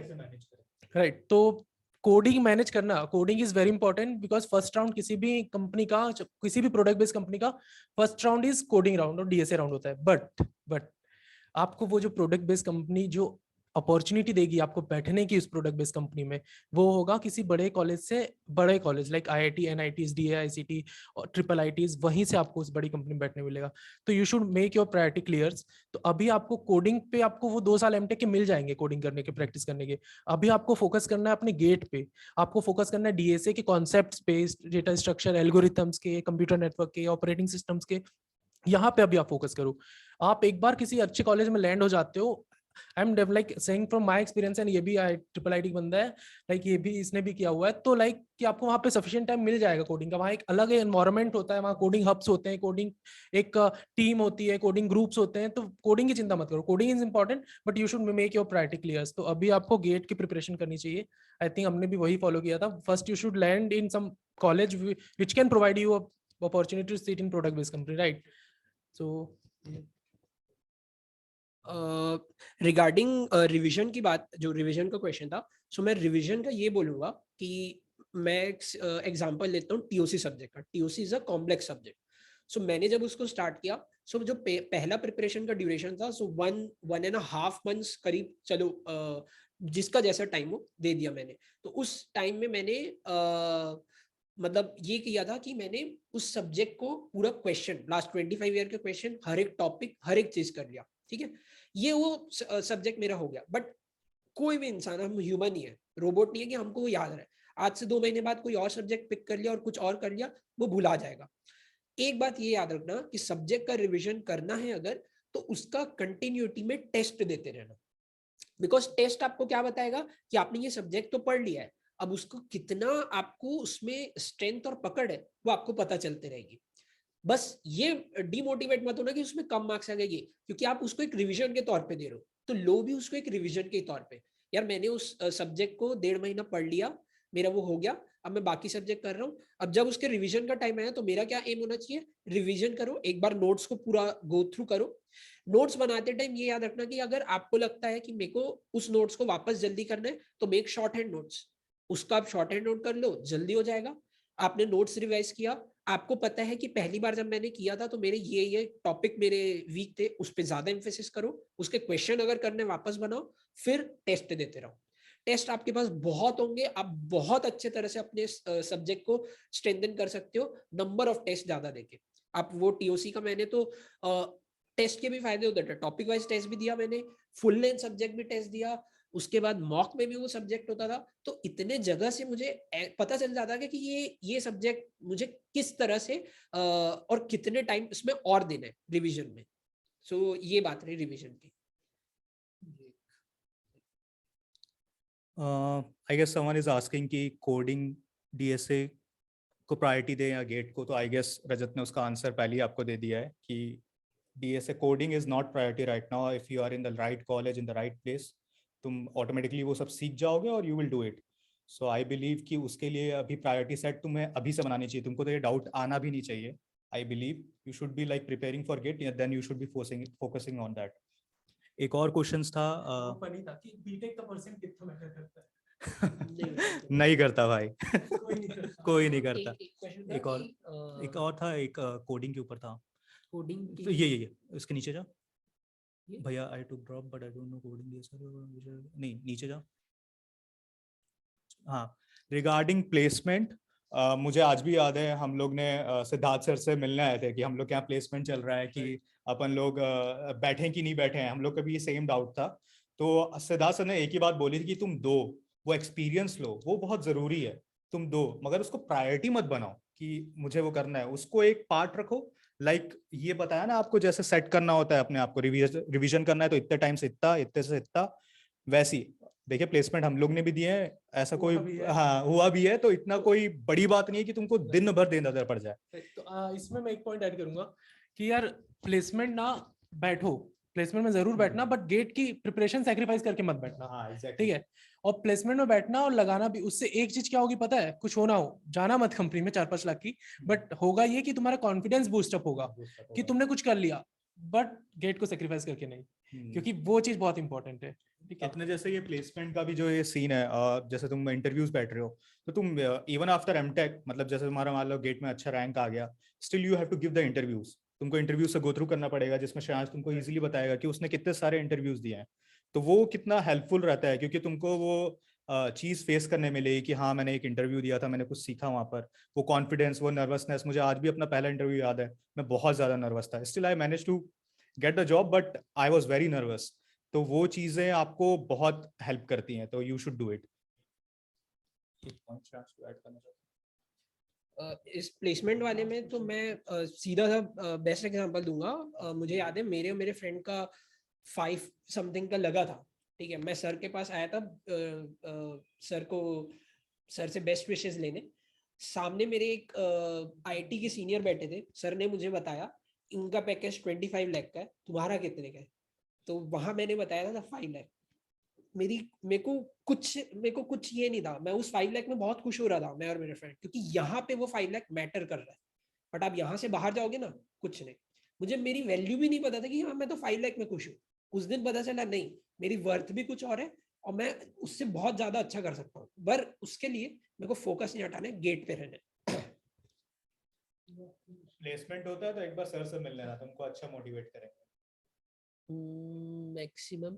राइट, तो कोडिंग मैनेज करना, coding is very important, because first round किसी भी कंपनी का, किसी भी प्रोडक्ट बेस्ड कंपनी का first round is coding round और डीएसए राउंड होता है। बट आपको वो जो प्रोडक्ट बेस्ड कंपनी जो अपॉर्चुनिटी देगी आपको बैठने की उस प्रोडक्ट बेस्ड कंपनी में, वो होगा किसी बड़े कॉलेज से, बड़े college like IIT, NITs, DAICT और IIITs, वहीं से आपको उस बड़ी कंपनी में बैठने मिलेगा। तो you should make your priority clears. तो अभी आपको कोडिंग पे, आपको वो 2 साल MTech के मिल जाएंगे कोडिंग करने के, प्रैक्टिस करने के। अभी आपको फोकस करना है अपने गेट पे, आपको फोकस करना है DSA के कॉन्सेप्ट्स पे, डेटा स्ट्रक्चर, एल्गोरिथम्स के, कंप्यूटर नेटवर्क के, ऑपरेटिंग सिस्टम्स के, यहाँ पे अभी आप फोकस करो। आप एक बार किसी अच्छे कॉलेज में लैंड हो जाते हो, I am like saying from my experience, and ये भी IIIT बंदा है, लाइक ये भी इसने भी किया हुआ है, तो लाइक कि आपको वहाँ पे सफिशिएंट टाइम मिल जाएगा कोडिंग का। वहाँ एक अलग एनवायरनमेंट होता है, वहाँ कोडिंग हब्स होते हैं, कोडिंग एक टीम होती है, कोडिंग ग्रुप्स होते हैं। तो कोडिंग की चिंता मत करो, coding is important, but you should make your priority clear. तो अभी आपको गेट की प्रिपरेशन करनी चाहिए। आई थिंक हमने भी वही फॉलो किया था। First you should land in some college which can provide you opportunity to sit in product based company, right? So regarding revision की बात, जो रिवीजन का क्वेश्चन था, सो मैं रिवीजन का ये बोलूंगा कि मैं एग्जांपल लेता हूँ TOC सब्जेक्ट का। TOC is a complex subject. So मैंने जब उसको स्टार्ट किया, सो जो पहला प्रिपरेशन का ड्यूरेशन था, सो 1.5 मंथ्स करीब, चलो जिसका जैसा टाइम हो दे दिया मैंने। तो उस टाइम में मैंने मतलब ये किया था कि मैंने उस सब्जेक्ट को पूरा क्वेश्चन, लास्ट 25 ईयर के क्वेश्चन, हर एक टॉपिक, हर एक चीज कर लिया। ठीक है, ये वो सब्जेक्ट मेरा हो गया। बट कोई भी इंसान, हम ह्यूमन ही है, रोबोट नहीं है कि हमको वो याद रहे। आज से 2 महीने बाद कोई और सब्जेक्ट पिक कर लिया और कुछ और कर लिया, वो भुला जाएगा। एक बात ये याद रखना कि सब्जेक्ट का रिवीजन करना है अगर, तो उसका कंटिन्यूटी में टेस्ट देते रहना। बिकॉज टेस्ट आपको क्या बताएगा कि आपने ये सब्जेक्ट तो पढ़ लिया है, अब उसको कितना आपको उसमें स्ट्रेंथ और पकड़ है वो आपको पता चलते रहेगी। बस ये डिमोटिवेट मत होना कि उसमें कम मार्क्स आ गए, क्योंकि आप उसको एक रिवीजन के तौर पे दे रहे हो, तो लो भी उसको एक रिवीजन के तौर पे। यार मैंने उस सब्जेक्ट को 1.5 महीना पढ़ लिया, मेरा वो हो गया, अब मैं बाकी सब्जेक्ट कर रहा हूँ। अब जब उसके रिवीजन का टाइम आया तो मेरा क्या एम होना चाहिए, रिवीजन करो, एक बार नोट्स को पूरा गो थ्रू करो। नोट्स बनाते टाइम ये याद रखना कि अगर आपको लगता है कि मेरे को उस नोट्स को वापस जल्दी करना है, तो मेक शॉर्ट हैंड नोट्स, उसका आप शॉर्ट हैंड नोट कर लो, जल्दी हो जाएगा। आपने नोट्स रिवाइज किया, आपको पता है कि पहली बार जब मैंने किया था तो मेरे ये टॉपिक मेरे वीक थे, उस पर ज्यादा एम्फेसिस करो, उसके क्वेश्चन अगर करने वापस बनाओ, फिर टेस्ट देते रहो। टेस्ट आपके पास बहुत होंगे, आप बहुत अच्छे तरह से अपने सब्जेक्ट को स्ट्रेंथन कर सकते हो नंबर ऑफ टेस्ट ज्यादा देके। आप वो TOC का, मैंने तो टेस्ट के भी फायदे होते थे, टॉपिक वाइज टेस्ट भी दिया मैंने, फुल लेंथ सब्जेक्ट भी टेस्ट दिया, उसके बाद मॉक में भी वो सब्जेक्ट होता था। तो इतने जगह से मुझे पता चल जाता है कि ये सब्जेक्ट मुझे किस तरह से और कितने टाइम इसमें और देना है रिवीजन में। सो ये बात रही रिवीजन की। I guess someone is asking कि कोडिंग DSA को प्रायोरिटी दें या गेट को। तो आई गेस रजत ने उसका आंसर पहले ही आपको दे दिया है कि DSA coding is not priority right now. If you are in the right college in the right place, तुम ऑटोमेटिकली वो सब सीख जाओगे और you will do it. So I believe कि उसके लिए अभी प्रायोरिटी सेट तुम्हें अभी से बनानी चाहिए। तुमको तो ये डाउट आना भी नहीं चाहिए। I believe you should be like preparing for GATE, then you should be focusing on that. एक और क्वेश्चन था, फनी था कि बीटेक का परसेंट कितना मैटर करता है। नहीं करता भाई। कोई नहीं करता। कोई नहीं करता। एक और था, एक कोडिंग के ऊपर था। कोडिंग तो ये इसके नीचे जा भैया। I too drop but I don't know coding. नहीं, नीचे जा। हाँ, रिगार्डिंग प्लेसमेंट, मुझे आज भी याद है हम लोग ने सिद्धार्थ सर से मिलने आए थे कि हम लोग क्या प्लेसमेंट चल रहा है, कि अपन लोग बैठे कि नहीं बैठे हैं। हम लोग का भी ये सेम डाउट था। तो सिद्धार्थ सर ने एक ही बात बोली थी कि तुम दो, वो एक्सपीरियंस लो, वो बहुत जरूरी है, तुम दो, मगर उसको प्रायोरिटी मत बनाओ कि मुझे वो करना है। उसको एक पार्ट रखो। लाइक ये बताया ना आपको, जैसे सेट करना होता है अपने आप को, रिवीजन करना है तो इतने टाइम से इतना, इतने से इतना, वैसी देखिए प्लेसमेंट हम लोग ने भी दिए हैं, ऐसा कोई हाँ हुआ भी है। तो इतना कोई बड़ी बात नहीं है कि तुमको दिन भर देना पड़ जाए। तो इसमें मैं एक पॉइंट ऐड करूंगा कि यार प्लेसमेंट ना बैठो, प्लेसमेंट में जरूर बैठना, बट गेट की प्रिपरेशन सैक्रिफाइस करके मत बैठना। हाँ, exactly. ठीक है, और प्लेसमेंट में बैठना और लगाना भी, उससे एक चीज क्या होगी पता है, कुछ होना हो, जाना मत कंपनी में 4-5 लाख की, बट होगा ये कि तुम्हारा कॉन्फिडेंस बूस्टअप होगा कि तुमने कुछ कर लिया, बट गेट को सैक्रिफाइस करके नहीं, क्योंकि वो चीज बहुत इंपॉर्टेंट है। अपने जैसे ये प्लेसमेंट का भी जो ये सीन है, जैसे तुम इंटरव्यूज बैठ रहे हो, तो तुम इवन आफ्टर एमटेक, मतलब जैसे तुम्हारा मान लो गेट में अच्छा रैंक आ गया, still you have to give the interviews. तुमको इंटरव्यू से गो थ्रू करना पड़ेगा, जिसमें शायद तुमको इजीली बताएगा कि उसने कितने सारे इंटरव्यूज दिए हैं। तो वो कितना हेल्पफुल रहता है, क्योंकि तुमको वो चीज फेस करने मिलेगी कि हाँ मैंने एक इंटरव्यू दिया था, मैंने कुछ सीखा वहां पर। वो कॉन्फिडेंस, वो नर्वसनेस, मुझे आज भी अपना पहला इंटरव्यू याद है, मैं बहुत ज्यादा नर्वस था, still I manage to get the job, but I was very nervous. तो वो चीजें आपको बहुत हेल्प करती हैं, तो यू शुड डू इट। इस प्लेसमेंट वाले में तो मैं सीधा सा बेस्ट एग्जांपल दूंगा। मुझे याद है मेरे और मेरे फ्रेंड का 5 समथिंग का लगा था, ठीक है। मैं सर के पास आया था सर से बेस्ट विशेस लेने। सामने मेरे एक आईटी के सीनियर बैठे थे। सर ने मुझे बताया इनका पैकेज 25 लाख का है, तुम्हारा कितने का है? तो वहां मैंने बताया था 5 लाख। मेरे को कुछ ये नहीं था, मैं उस 5 लाख में बहुत खुश हो रहा था, मैं और मेरे फ्रेंड, क्योंकि यहाँ पे वो 5 लाख मैटर कर रहा है। बट आप यहाँ से बाहर जाओगे ना, कुछ नहीं। मुझे मेरी वैल्यू भी नहीं पता था कि हाँ मैं तो 5 लाख में खुश हूँ। उस दिन पता चला नहीं, मेरी वर्थ भी कुछ और है और मैं उससे बहुत ज्यादा अच्छा कर सकता हूँ। पर उसके लिए मेरे को फोकस नहीं हटाना है, गेट पे रहना। प्लेसमेंट होता है तो एक बार सर से मिल लेना, तुमको अच्छा मोटिवेट करेंगे। मैक्सिमम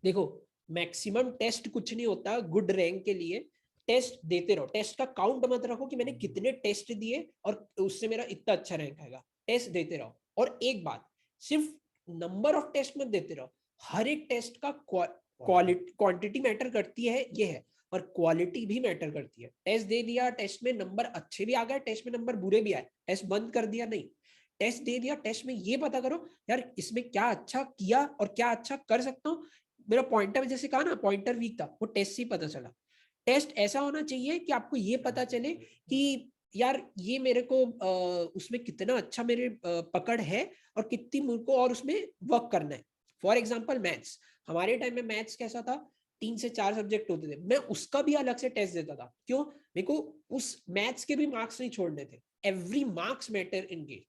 देखो, मैक्सिमम टेस्ट कुछ नहीं होता गुड रैंक के लिए। टेस्ट देते रहो, टेस्ट का काउंट मत रखो कि मैंने कितने टेस्ट दिए और उससे मेरा इतना अच्छा रैंक आएगा। टेस्ट देते रहो। और एक बात, सिर्फ नंबर ऑफ टेस्ट मत देते रहो, हर एक टेस्ट का क्वालिटी क्वांटिटी मैटर करती है, ये है, और क्वालिटी भी मैटर करती है। टेस्ट दे दिया, टेस्ट में नंबर अच्छे भी आ गए, टेस्ट में नंबर बुरे भी आए, टेस्ट बंद कर दिया, नहीं। टेस्ट दे दिया, टेस्ट में ये पता करो यार इसमें क्या अच्छा किया और क्या अच्छा कर सकता हूँ। मेरा पॉइंटर, जैसे कहा ना पॉइंटर वीक था, वो टेस्ट से ही पता चला। टेस्ट ऐसा होना चाहिए कि आपको ये पता चले कि यार ये मेरे को उसमें कितना अच्छा मेरे पकड़ है और कितनी मुझको और उसमें वर्क करना है। फॉर एग्जाम्पल मैथ्स, हमारे टाइम में मैथ्स कैसा था, 3 से 4 सब्जेक्ट होते थे, मैं उसका भी अलग से टेस्ट देता था। क्यों? मेरे को उस मैथ्स के भी मार्क्स नहीं छोड़ने थे। Every marks matter in GATE.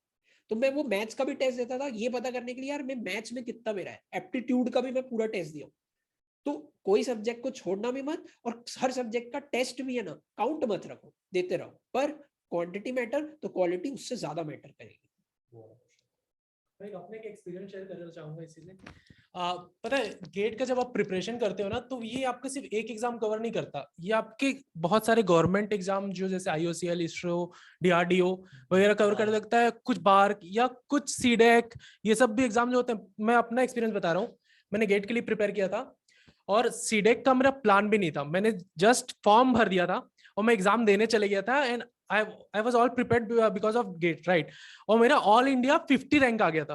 तो मैं वो मैथ्स का भी टेस्ट देता था, ये पता करने के लिए यार मैं मैथ्स में कितना मेरा है। एप्टीट्यूड का भी मैं पूरा टेस्ट दिया। तो कोई सब्जेक्ट को छोड़ना भी मत, और हर सब्जेक्ट का टेस्ट भी है ना, काउंट मत रखो, देते रहो। पर क्वांटिटी मैटर तो क्वालिटी उससे ज्यादा मैटर करेगी। मैं अपने एक एक्सपीरियंस शेयर करना चाहूंगा इसी में। पता है गेट का जब आप प्रिपरेशन करते हो ना, तो ये आपका सिर्फ एक एग्जाम कवर नहीं करता, ये आपके बहुत सारे गवर्नमेंट एग्जाम जो जैसे IOCL, इसरो, DRDO वगैरह कवर कर सकता है, कुछ बार या कुछ सीडेक, ये सब भी एग्जाम जो होते हैं। मैं अपना एक्सपीरियंस बता रहा हूँ, मैंने गेट के लिए प्रिपेयर किया था और सीडेक का मेरा प्लान भी नहीं था, मैंने जस्ट फॉर्म भर दिया था और मैं एग्जाम देने चले गया था। And I was all prepared because of GATE, right. और मेरा ऑल इंडिया 50 रैंक आ गया था।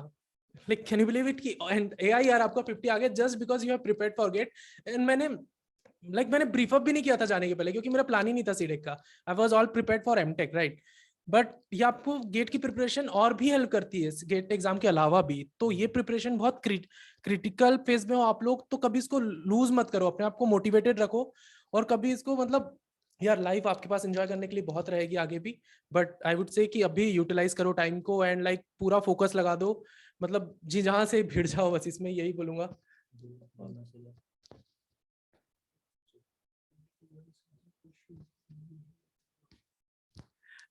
Like can you believe it कि एंड AIR आपका 50 आ गया just because you have prepared for GATE. And मैंने ब्रीफ अप भी नहीं किया था जाने के पहले, क्योंकि मेरा प्लान ही नहीं था सीडेक का। I was all prepared for M Tech, right. But ये आपको गेट की प्रिपरेशन और भी हेल्प करती है गेट एग्जाम के अलावा भी। तो ये प्रिपरेशन बहुत क्रिटिकल फेज में हो आप लोग, तो कभी इसको लूज मत करो, अपने आप को मोटिवेटेड रखो। और कभी इसको मतलब यार लाइफ आपके पास एंजॉय करने के लिए बहुत रहेगी आगे भी, बट आई वुड से कि अभी यूटिलाइज करो टाइम को एंड लाइक पूरा फोकस लगा दो, मतलब जी जहां से भिड़ जाओ, बस इसमें यही बोलूंगा।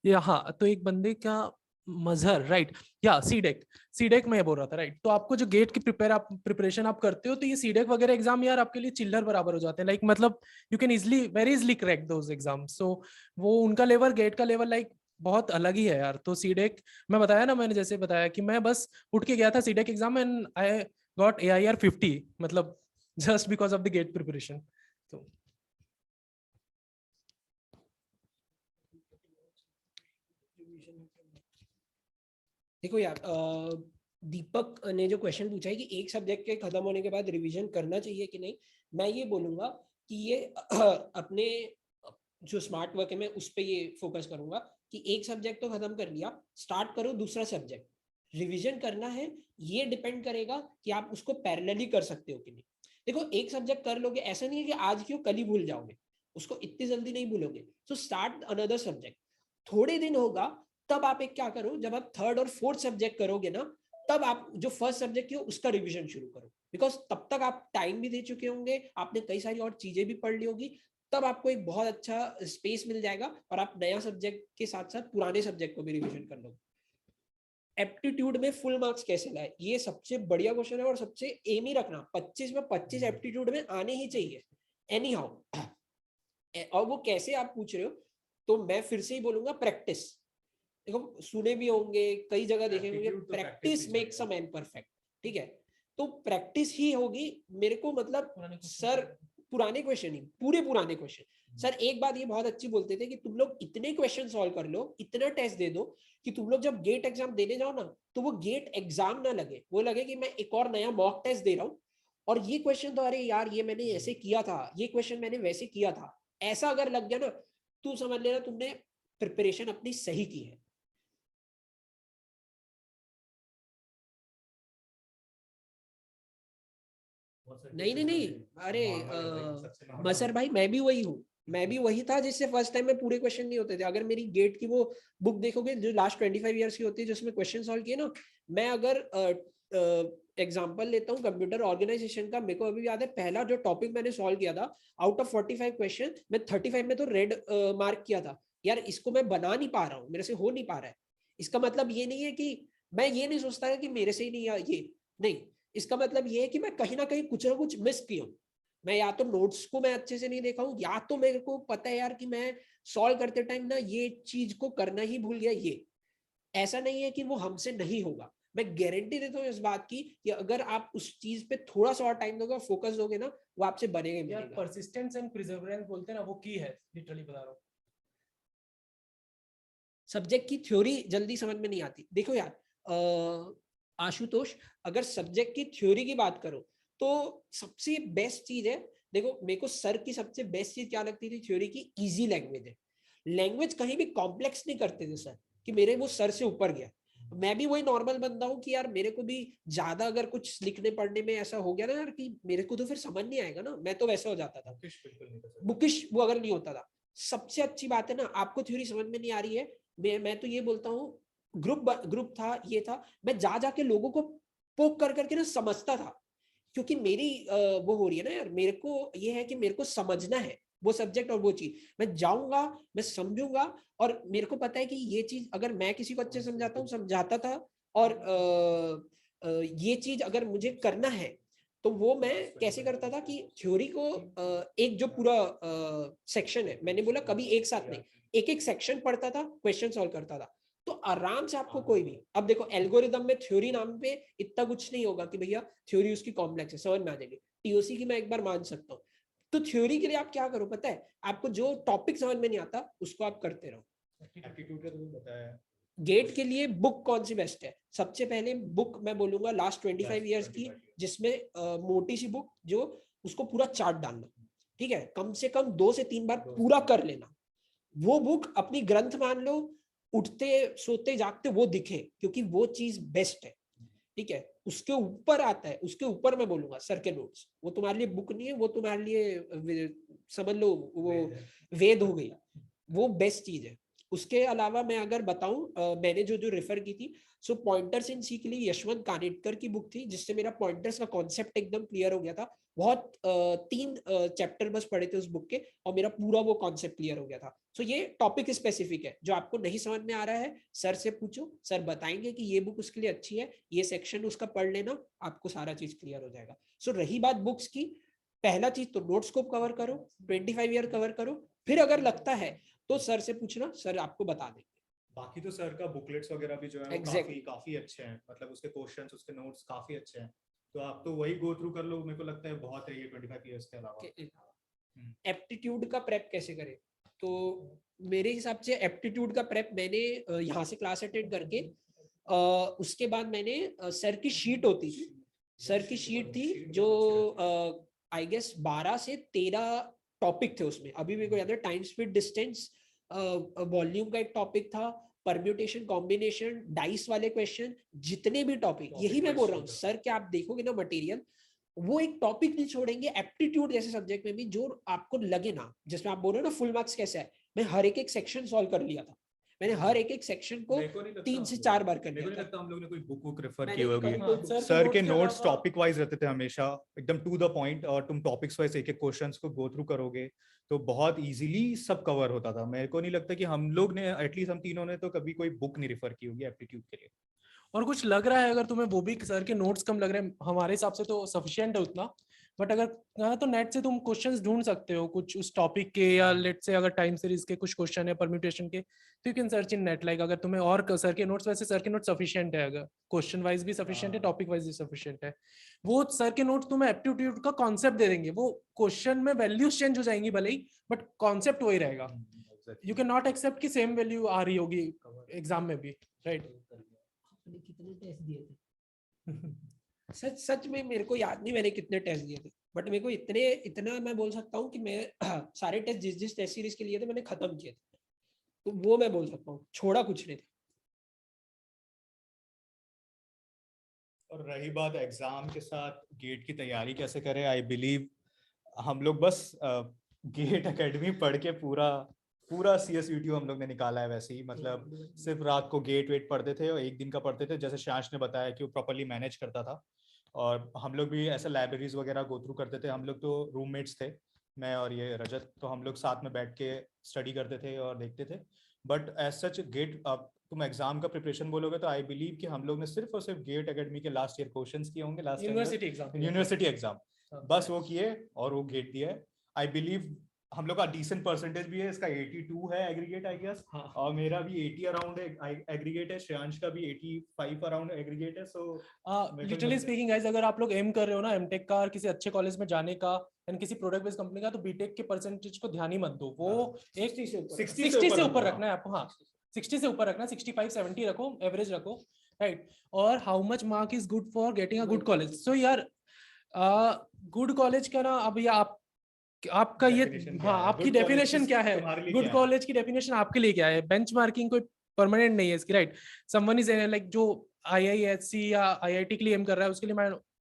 या हाँ, तो एक बंदे का मजहर, राइट, या सीडेक में बोल रहा था, राइट। तो आपको जो गेट की प्रिपरेशन आप करते हो, तो ये सीडेक वगैरह एग्जाम यार आपके लिए चिल्लर बराबर हो जाते हैं, लाइक मतलब you can easily very easily crack those exam. So वो उनका लेवल, गेट का लेवल लाइक बहुत अलग ही है यार। तो सीडेक मैं बताया ना, मैंने जैसे बताया कि मैं बस उठ के गया था CDAC exam and I got AIR 50, मतलब just because of the GATE preparation. तो देखो यार, दीपक ने जो क्वेश्चन पूछा है कि एक सब्जेक्ट के खत्म होने के बाद रिवीजन करना चाहिए कि नहीं, मैं ये बोलूंगा कि ये अपने जो स्मार्ट वर्क है मैं उस पर ये फोकस करूंगा कि एक सब्जेक्ट तो खत्म कर लिया, स्टार्ट करो दूसरा सब्जेक्ट। रिवीजन करना है, ये डिपेंड करेगा कि आप उसको पैरेलली कर सकते हो कि नहीं। देखो एक सब्जेक्ट कर लोगे, ऐसा नहीं है कि आज क्यों कल ही भूल जाओगे, उसको इतनी जल्दी नहीं भूलोगे। सो स्टार्ट अनदर सब्जेक्ट, थोड़े दिन होगा तब आप एक क्या करो, जब आप थर्ड और फोर्थ सब्जेक्ट करोगे ना, तब आप जो फर्स्ट सब्जेक्ट है उसका रिवीजन शुरू करो। बिकॉज तब तक आप टाइम भी दे चुके होंगे, आपने कई सारी और चीजें भी पढ़ ली होगी, तब आपको एक बहुत अच्छा स्पेस मिल जाएगा और आप नया सब्जेक्ट के साथ साथ पुराने सब्जेक्ट को भी रिवीजन कर लोगे। एप्टीट्यूड में फुल मार्क्स कैसे लाए, ये सबसे बढ़िया क्वेश्चन है और सबसे एम ही रखना, 25 में 25 एप्टीट्यूड में आने ही चाहिए एनी हाउ। और वो कैसे आप पूछ रहे हो, तो मैं फिर से ही बोलूंगा प्रैक्टिस। देखो सुने भी होंगे, कई जगह देखे होंगे, Aptitude तो practice practice makes a man perfect, ठीक है। तो प्रैक्टिस ही होगी मेरे को, मतलब सर पुराने क्वेश्चन ही, पूरे पुराने क्वेश्चन। सर एक बात ये बहुत अच्छी बोलते थे कि तुम लोग इतने क्वेश्चन सॉल्व कर लो, इतना टेस्ट दे दो कि तुम लोग जब गेट एग्जाम देने जाओ ना, तो वो गेट एग्जाम ना लगे, वो लगे कि मैं एक और नया मॉक टेस्ट दे रहा हूँ और ये क्वेश्चन तो अरे यार ये मैंने ऐसे किया था, ये क्वेश्चन मैंने वैसे किया था, ऐसा अगर लग गया ना, तू समझ लेना तुमने प्रिपरेशन अपनी सही की है। नहीं नहीं नहीं, अरे मसर भाई मैं भी वही हूँ, मैं भी वही था जिससे फर्स्ट टाइम में पूरे क्वेश्चन नहीं होते थे। अगर मेरी गेट की वो बुक देखोगे जो लास्ट 25 ईयर्स की होती है जिसमें क्वेश्चन सॉल्व किए ना, मैं अगर एग्जांपल लेता हूँ कंप्यूटर ऑर्गेनाइजेशन का, मेरे को अभी याद है पहला जो टॉपिक मैंने सॉल्व किया था, आउट ऑफ 45 क्वेश्चन मैं 35 में तो रेड मार्क किया था। यार इसको मैं बना नहीं पा रहा हूँ, मेरे से हो नहीं पा रहा है, इसका मतलब ये नहीं है कि मैं ये नहीं सोचता है कि मेरे से ही नहीं, ये नहीं, इसका मतलब ये है कि मैं कहीं ना कहीं कुछ ना कुछ मिस किया हूँ। मैं या तो नोट्स को मैं अच्छे से नहीं देखा हूँ, या तो मेरे को पता है यार कि मैं सॉल्व करते टाइम ना ये चीज को करना ही भूल गया। ये ऐसा नहीं है कि वो हमसे नहीं होगा, मैं गारंटी देता हूँ इस बात की कि अगर आप उस चीज पे थोड़ा सा और टाइम दोगे, फोकस दोगे ना, वो आपसे बनेगा यार बनेगा। परसिस्टेंस एंड प्रिजर्वेंस बोलते हैं ना, वो की है, लिटरली बता रहा हूँ। सब्जेक्ट की थ्योरी जल्दी समझ में नहीं आती। देखो यार आशुतोष, अगर सब्जेक्ट की थ्योरी की बात करो तो सबसे बेस्ट चीज है, देखो मेरे को सर की सबसे बेस्ट चीज क्या लगती थी थ्योरी की, इजी लैंग्वेज है। लैंग्वेज कहीं भी कॉम्प्लेक्स नहीं करते थे सर, कि मेरे वो सर से ऊपर गया। मैं भी वही नॉर्मल बंदा हूँ कि यार मेरे को भी ज्यादा अगर कुछ लिखने पढ़ने में ऐसा हो गया ना यार कि मेरे को तो फिर समझ नहीं आएगा ना, मैं तो वैसा हो जाता था, बुकिश वो अगर नहीं होता था। सबसे अच्छी बात है ना, आपको थ्योरी समझ में नहीं आ रही है, मैं तो ये बोलता हूँ, ग्रुप था, ये था, मैं जा जाके लोगों को पोक कर करके ना समझता था, क्योंकि मेरी वो हो रही है ना यार, मेरे को ये है कि मेरे को समझना है वो सब्जेक्ट और वो चीज, मैं जाऊंगा, मैं समझूंगा, और मेरे को पता है कि ये चीज अगर मैं किसी को अच्छे समझाता हूँ, समझाता था, और ये चीज अगर मुझे करना है तो वो मैं कैसे करता था कि थ्योरी को एक जो पूरा सेक्शन है, मैंने बोला कभी एक साथ नहीं, एक एक सेक्शन पढ़ता था, क्वेश्चन सॉल्व करता था, तो आराम से आपको कोई भी, अब देखो एल्गोरिदम में थ्योरी नाम पे इतना कुछ नहीं होगा कि भैया थ्योरी उसकी कॉम्प्लेक्स है, समझ में आ जाएगी। टीओसी की मैं एक बार मान सकता हूँ। तो थ्योरी के लिए आप क्या करो पता है, आपको जो टॉपिक समझ में नहीं आता उसको आप करते रहो। एप्टीट्यूड का तुमने बताया, गेट के लिए बुक कौन सी बेस्ट है, सबसे पहले बुक मैं बोलूंगा लास्ट 25 ईयर्स की, जिसमें मोटी सी बुक जो उसको पूरा चार्ट डालना, ठीक है, कम से कम 2 से 3 बार पूरा कर लेना, वो बुक अपनी ग्रंथ मान लो, उठते सोते जागते वो दिखे, क्योंकि वो चीज बेस्ट है, ठीक है। उसके ऊपर आता है, उसके ऊपर मैं बोलूंगा सर के नोट्स, वो तुम्हारे लिए बुक नहीं है, वो तुम्हारे लिए समझ लो वो वेद हो गई, वो बेस्ट चीज है। उसके अलावा मैं अगर बताऊं, मैंने जो जो रेफर की थी, सो पॉइंटर्स इन सी के लिए यशवंत कानेटकर की बुक थी, जिससे मेरा पॉइंटर्स का कॉन्सेप्ट एकदम क्लियर हो गया था। बहुत 3 चैप्टर बस पढ़े थे उस बुक के और मेरा पूरा वो कॉन्सेप्ट क्लियर हो गया था। सो ये टॉपिक स्पेसिफिक है, जो आपको नहीं समझ में आ रहा है सर से पूछो, सर बताएंगे कि ये बुक उसके लिए अच्छी है, ये सेक्शन उसका पढ़ लेना, आपको सारा चीज क्लियर हो जाएगा। सो रही बात बुक्स की, पहला चीज तो नोट्स को कवर करो, 25 ईयर कवर करो, फिर अगर लगता है तो सर से पूछना, सर आपको बता देंगे। बाकी तो सर का बुकलेट्स वगैरह भी जो है वो Exactly. काफी अच्छे हैं, मतलब उसके क्वेश्चंस उसके नोट्स काफी अच्छे हैं, तो आप तो वही गो थ्रू कर लो, मेरे को लगता है बहुत है ये 25 इयर्स के अलावा। एप्टीट्यूड का प्रेप कैसे करें, तो मेरे हिसाब से एप्टीट्यूड का प्रेप मैंने यहाँ से क्लास अटेंड करके उसके बाद मैंने सर की शीट होती थी, सर की शीट थी जो आई गेस 12 से 13 टॉपिक थे उसमें, अभी मेरे को याद है, टाइम स्पीड डिस्टेंस, वॉल्यूम का एक टॉपिक था, परम्यूटेशन कॉम्बिनेशन, डाइस वाले क्वेश्चन, जितने भी टॉपिक, यही मैं बोल रहा हूँ सर, क्या आप देखोगे ना मटेरियल, वो एक टॉपिक नहीं छोड़ेंगे एप्टीट्यूड जैसे सब्जेक्ट में भी, जो आपको लगे ना, जिसमें आप बोल रहे हो ना फुल मार्क्स कैसे है, मैं हर एक सेक्शन सॉल्व कर लिया था, मैंने हर एक सेक्शन को 3 से 4 बार कर मेरे को नहीं लिया था। लगता हम लोग ने कोई बुक वुक रेफर की मैंने होगी, कभी कोई सर के नोट्स अलावा- टॉपिक वाइज रहते थे हमेशा, एकदम टू द पॉइंट, और तुम टॉपिक्स वाइज एक एक क्वेश्चंस को गो थ्रू करोगे तो बहुत इजीली सब कवर होता था। मेरे को नहीं लगता कि हम लोग ने, एटलीस्ट हम तीनों ने तो कभी कोई बुक नहीं रेफर की होगी एप्टीट्यूड के लिए। और कुछ लग रहा है अगर तुम्हें वो भी सर के नोट्स कम लग रहे हैं, हमारे हिसाब से तो सफिशिएंट है उतना, बट अगर तो नेट से तुम क्वेश्चंस ढूंढ सकते हो कुछ उस टॉपिक के, या लेट से अगर टाइम सीरीज के कुछ क्वेश्चन है परम्यूटेशन के, तो you can search in net. Like अगर तुम्हें और सर के नोट्स, वैसे सर के नोट्स सफिशिएंट है, अगर क्वेश्चन वाइज भी सफिशिएंट है, टॉपिक वाइज भी सफिशिएंट है। वो सर के नोट्स तुम्हें एप्टीट्यूड का कॉन्सेप्ट दे देंगे, वो क्वेश्चन में वैल्यूज चेंज हो जाएंगी भले ही, बट कॉन्सेप्ट वही रहेगा। यू कैन नॉट एक्सेप्ट कि सेम वैल्यू आ रही होगी एग्जाम में भी, राइट? कितने टेस्ट दिए थे? सच में मेरे को याद नहीं मैंने कितने टेस्ट दिए थे, बट मेरे को इतना मैं बोल सकता हूँ कि मैं सारे टेस्ट जिस टेस्ट सीरीज के लिए थे मैंने खत्म किए थे, तो वो मैं बोल सकता हूँ, छोड़ा कुछ नहीं था। और रही बात एग्जाम के साथ गेट की तैयारी कैसे करें, आई बिलीव हम लोग बस गेट एकेडमी पढ़ के पूरा CSUTU हम लोग ने निकाला है वैसे ही, मतलब सिर्फ रात को गेट वेट पढ़ते थे और एक दिन का पढ़ते थे, जैसे शांश ने बताया कि वो प्रॉपर्ली मैनेज करता था। और हम लोग भी ऐसे लाइब्रेरीज वगैरह गो थ्रू करते थे। हम लोग तो रूममेट्स थे, मैं और ये रजत, तो हम लोग साथ में बैठ के स्टडी करते थे और देखते थे। बट एज सच गेट, अब तुम एग्जाम का प्रिपरेशन बोलोगे तो आई बिलीव कि हम लोग ने सिर्फ और सिर्फ गेट एकेडमी के लास्ट ईयर क्वेश्चंस किए होंगे, लास्ट यूनिवर्सिटी एग्जाम बस वो किए और वो गेट दिया है। आई बिलीव हम लोग का डिसेंट परसेंटेज भी है, इसका 82 है एग्रीगेट आई गेस, और मेरा भी 80 अराउंड है एग्रीगेट है, श्रेयांश का भी 85 अराउंड एग्रीगेट है। सो लिटरली स्पीकिंग गाइस, अगर आप लोग एम कर रहे हो ना एमटेक का और किसी अच्छे कॉलेज में जाने का एंड किसी प्रोडक्ट बेस्ड कंपनी का, तो बीटेक के परसेंटेज को ध्यान ही मत दो, वो एक 60 से ऊपर रखना है आपको। हाँ 60 से ऊपर रखना, 65-70 रखो, एवरेज रखो, राइट? और how much mark is good for getting a good college? So यार गुड कॉलेज का ना, अब ये आपका ये, हाँ आपकी डेफिनेशन क्या है, गुड कॉलेज की डेफिनेशन आपके लिए क्या है? बेंचमार्किंग कोई परमानेंट नहीं है इसकी, राइट? समवन इज लाइक जो IISc या IIT के लिए एम कर रहा है, उसके लिए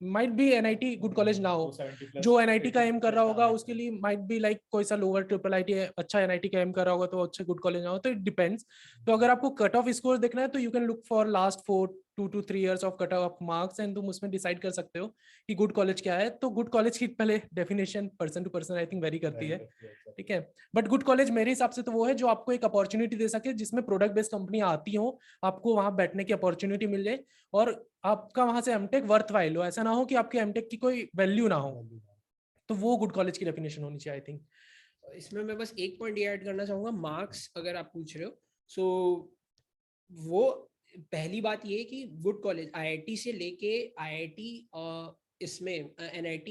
might be NIT good college ना हो, जो NIT का एम कर रहा होगा उसके लिए माइट बी लाइक कोई सा लोअर IIT अच्छा NIT का एम कर रहा होगा तो अच्छा गुड कॉलेज ना हो, तो इट डिपेंड्स। तो अगर आपको कट ऑफ स्कोर देखना है तो you can look for last 2 to 3 years of cut off marks, and तुम उसमें डिसाइड कर सकते हो कि गुड कॉलेज क्या है। तो गुड कॉलेज की पहले definition person to person I think vary करती है, ठीक है? बट गुड कॉलेज मेरे हिसाब से तो वो है जो आपको एक अपॉर्चुनिटी दे सके, जिसमें प्रोडक्ट बेस्ड कंपनी आती हो, आपको वहां बैठने की अपॉर्चुनिटी मिल जाए और आपका वहां से एमटेक वर्थ वाइल हो। ऐसा ना हो कि आपके एमटेक की कोई वैल्यू ना हो, तो वो गुड कॉलेज की डेफिनेशन होनी चाहिए आई थिंक। इसमें मैं बस एक पॉइंट ये ऐड करना चाहूंगा, मार्क्स अगर आप पूछ रहे हो, सो वो पहली बात ये कि गुड कॉलेज IIT से लेके IIT इसमें NIT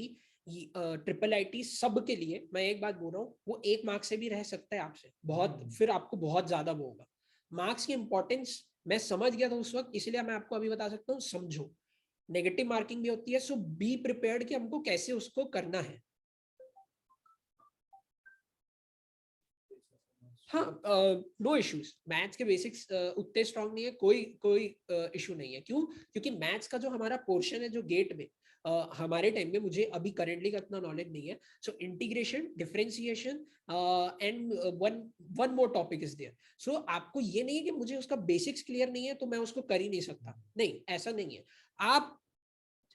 ट्रिपल IT सब के लिए मैं एक बात बोल रहा हूँ, वो 1 मार्क से भी रह सकता है आपसे बहुत, फिर आपको बहुत ज्यादा वो होगा। मार्क्स की इंपॉर्टेंस मैं समझ गया था उस वक्त, इसलिए मैं आपको अभी बता सकता हूँ, समझो नेगेटिव मार्किंग भी होती है, सो बी प्रिपेयर्ड कि हमको कैसे उसको करना है। हाँ नो इश्यूज, मैथ्स के बेसिक्स उतने स्ट्रांग नहीं है, कोई इशू नहीं है। क्यों? क्योंकि मैथ्स का जो हमारा पोर्शन है जो गेट में हमारे टाइम में, मुझे अभी करेंटली का इतना नॉलेज नहीं है, so integration, differentiation and one more topic is there. So आपको ये नहीं है कि मुझे उसका बेसिक्स क्लियर नहीं है तो मैं उसको कर ही नहीं सकता, नहीं ऐसा नहीं है। आप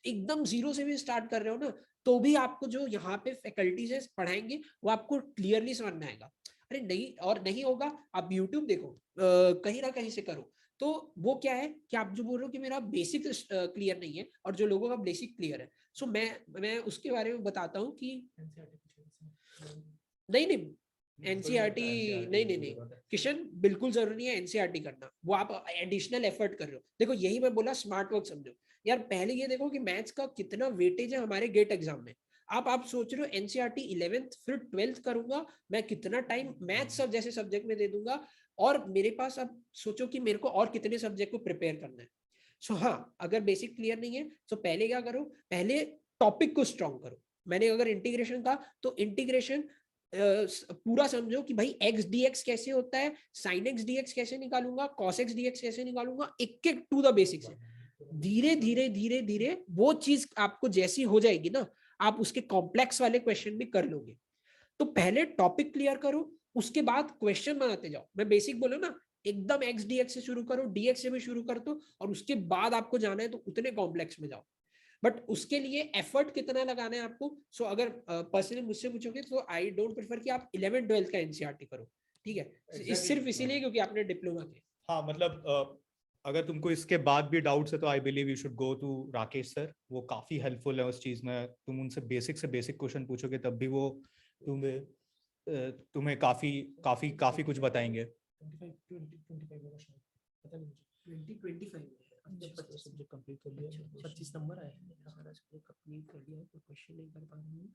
एकदम जीरो से भी स्टार्ट कर रहे हो ना, तो भी आपको जो यहाँ पे फैकल्टीज है पढ़ाएंगे वो आपको क्लियरली समझ में आएगा। अरे नहीं, और नहीं होगा आप यूट्यूब देखो, कहीं ना कहीं से करो, तो वो क्या है कि आप जो बोल रहे हो कि मेरा बेसिक क्लियर नहीं है और जो लोगों का बेसिक क्लियर है, सो मैं उसके बारे में बताता हूँ कि नहीं NCERT नहीं किशन, बिल्कुल जरूरी नहीं है NCERT करना, वो आप एडिशनल एफर्ट कर रहे हो। देखो यही मैं बोला, स्मार्ट वर्क समझो यार। पहले ये देखो कि मैथ्स का कितना वेटेज है हमारे गेट एग्जाम में। आप सोच रहे हो NCERT 11th फिर 12th करूंगा, मैं कितना टाइम मैथ्स सब जैसे सब्जेक्ट में दे दूंगा, और मेरे पास अब सोचो कि मेरे को और कितने सब्जेक्ट को प्रिपेयर करना है। सो हाँ, अगर बेसिक क्लियर नहीं है तो पहले क्या करो, पहले टॉपिक को स्ट्रॉन्ग करो। मैंने अगर इंटीग्रेशन का, तो इंटीग्रेशन पूरा समझो कि भाई x dx कैसे होता है, sin x dx कैसे निकालूंगा, cos x dx कैसे निकालूंगा, एक एक टू द बेसिक्स है। धीरे धीरे धीरे धीरे वो चीज आपको जैसी हो जाएगी ना, आप उसके कॉम्प्लेक्स वाले क्वेश्चन भी कर लोगे। तो पहले टॉपिक क्लियर करो, उसके बाद क्वेश्चन बनाते जाओ। मैं बेसिक बोलो ना, एकदम x dx से शुरू करो, dx से भी शुरू कर दो, और उसके बाद आपको जाना है तो उतने कॉम्प्लेक्स में जाओ। बट उसके लिए एफर्ट कितना लगाना है आपको। सो अगर पर्सनली मुझसे पूछोगे तो आई डोंट प्रेफर कि आप 11th-12th का NCERT करो, ठीक है? सिर्फ इसीलिए क्योंकि आपने डिप्लोमा किया। हाँ मतलब अगर तुमको इसके बाद भी डाउट्स है तो I believe you should go to Rakesh sir, वो काफी हेल्पफुल है उस चीज में। तुम उनसे बेसिक से बेसिक क्वेश्चन पूछोगे तब भी वो तुम्हें काफी काफी काफी कुछ बताएंगे। 25 कंप्लीट कर लिया, 25 नंबर आए हैं, सारा सब्जेक्ट कंप्लीट कर लिया है, कोई क्वेश्चन नहीं कर पा रहा हूँ,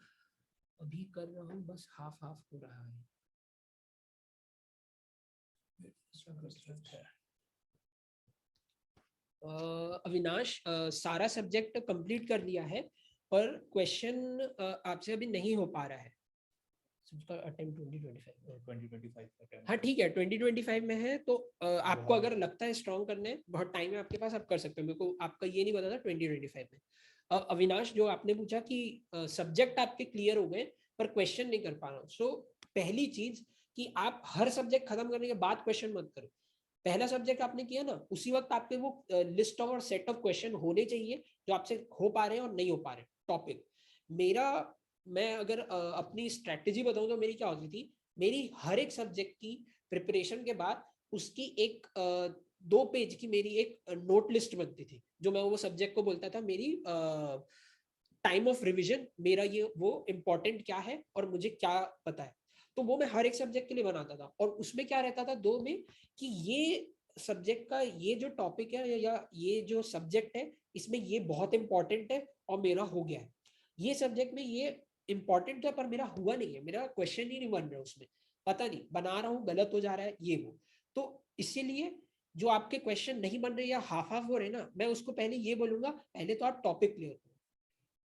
अभी कर रहा हूँ, बस हाफ हाफ हो रहा है। अविनाश, सारा सब्जेक्ट कंप्लीट कर लिया है पर क्वेश्चन आपसे अभी नहीं हो पा रहा है। अटेम्प्ट 2025। हाँ ठीक है, 2025 में है तो आपको अगर लगता है स्ट्रॉन्ग करने, बहुत टाइम है आपके पास, आप कर सकते हो। मेरे को आपका ये नहीं पता था 2025 में। अविनाश, जो आपने पूछा कि सब्जेक्ट आपके क्लियर हो गए पर क्वेश्चन नहीं कर पा रहा हूँ, सो पहली चीज कि आप हर सब्जेक्ट खत्म करने के बाद क्वेश्चन मत करो। पहला सब्जेक्ट आपने किया ना, उसी वक्त आपके वो लिस्ट ऑफ और सेट ऑफ क्वेश्चन होने चाहिए जो आपसे हो पा रहे हैं और नहीं हो पा रहे टॉपिक। मैं अगर अपनी स्ट्रेटेजी बताऊं तो मेरी क्या होती थी, मेरी हर एक सब्जेक्ट की प्रिपरेशन के बाद उसकी एक 2 पेज की मेरी एक नोट लिस्ट बनती थी, जो मैं वो सब्जेक्ट को बोलता था मेरी टाइम ऑफ रिविजन, मेरा ये वो इम्पोर्टेंट क्या है और मुझे क्या पता है। तो वो मैं हर एक सब्जेक्ट के लिए बनाता था, और उसमें क्या रहता था 2 में कि ये सब्जेक्ट का ये जो टॉपिक है या ये जो सब्जेक्ट है इसमें ये बहुत इंपॉर्टेंट है और मेरा हो गया है। ये सब्जेक्ट में ये इंपॉर्टेंट था पर मेरा हुआ नहीं है, मेरा क्वेश्चन ही नहीं बन रहा उसमें, पता नहीं बना रहा हूँ गलत हो जा रहा है ये वो। तो इसीलिए जो आपके क्वेश्चन नहीं बन रहे या हाफ हाफ हो रहे ना, मैं उसको पहले ये बोलूंगा, पहले तो आप टॉपिक क्लियर करो।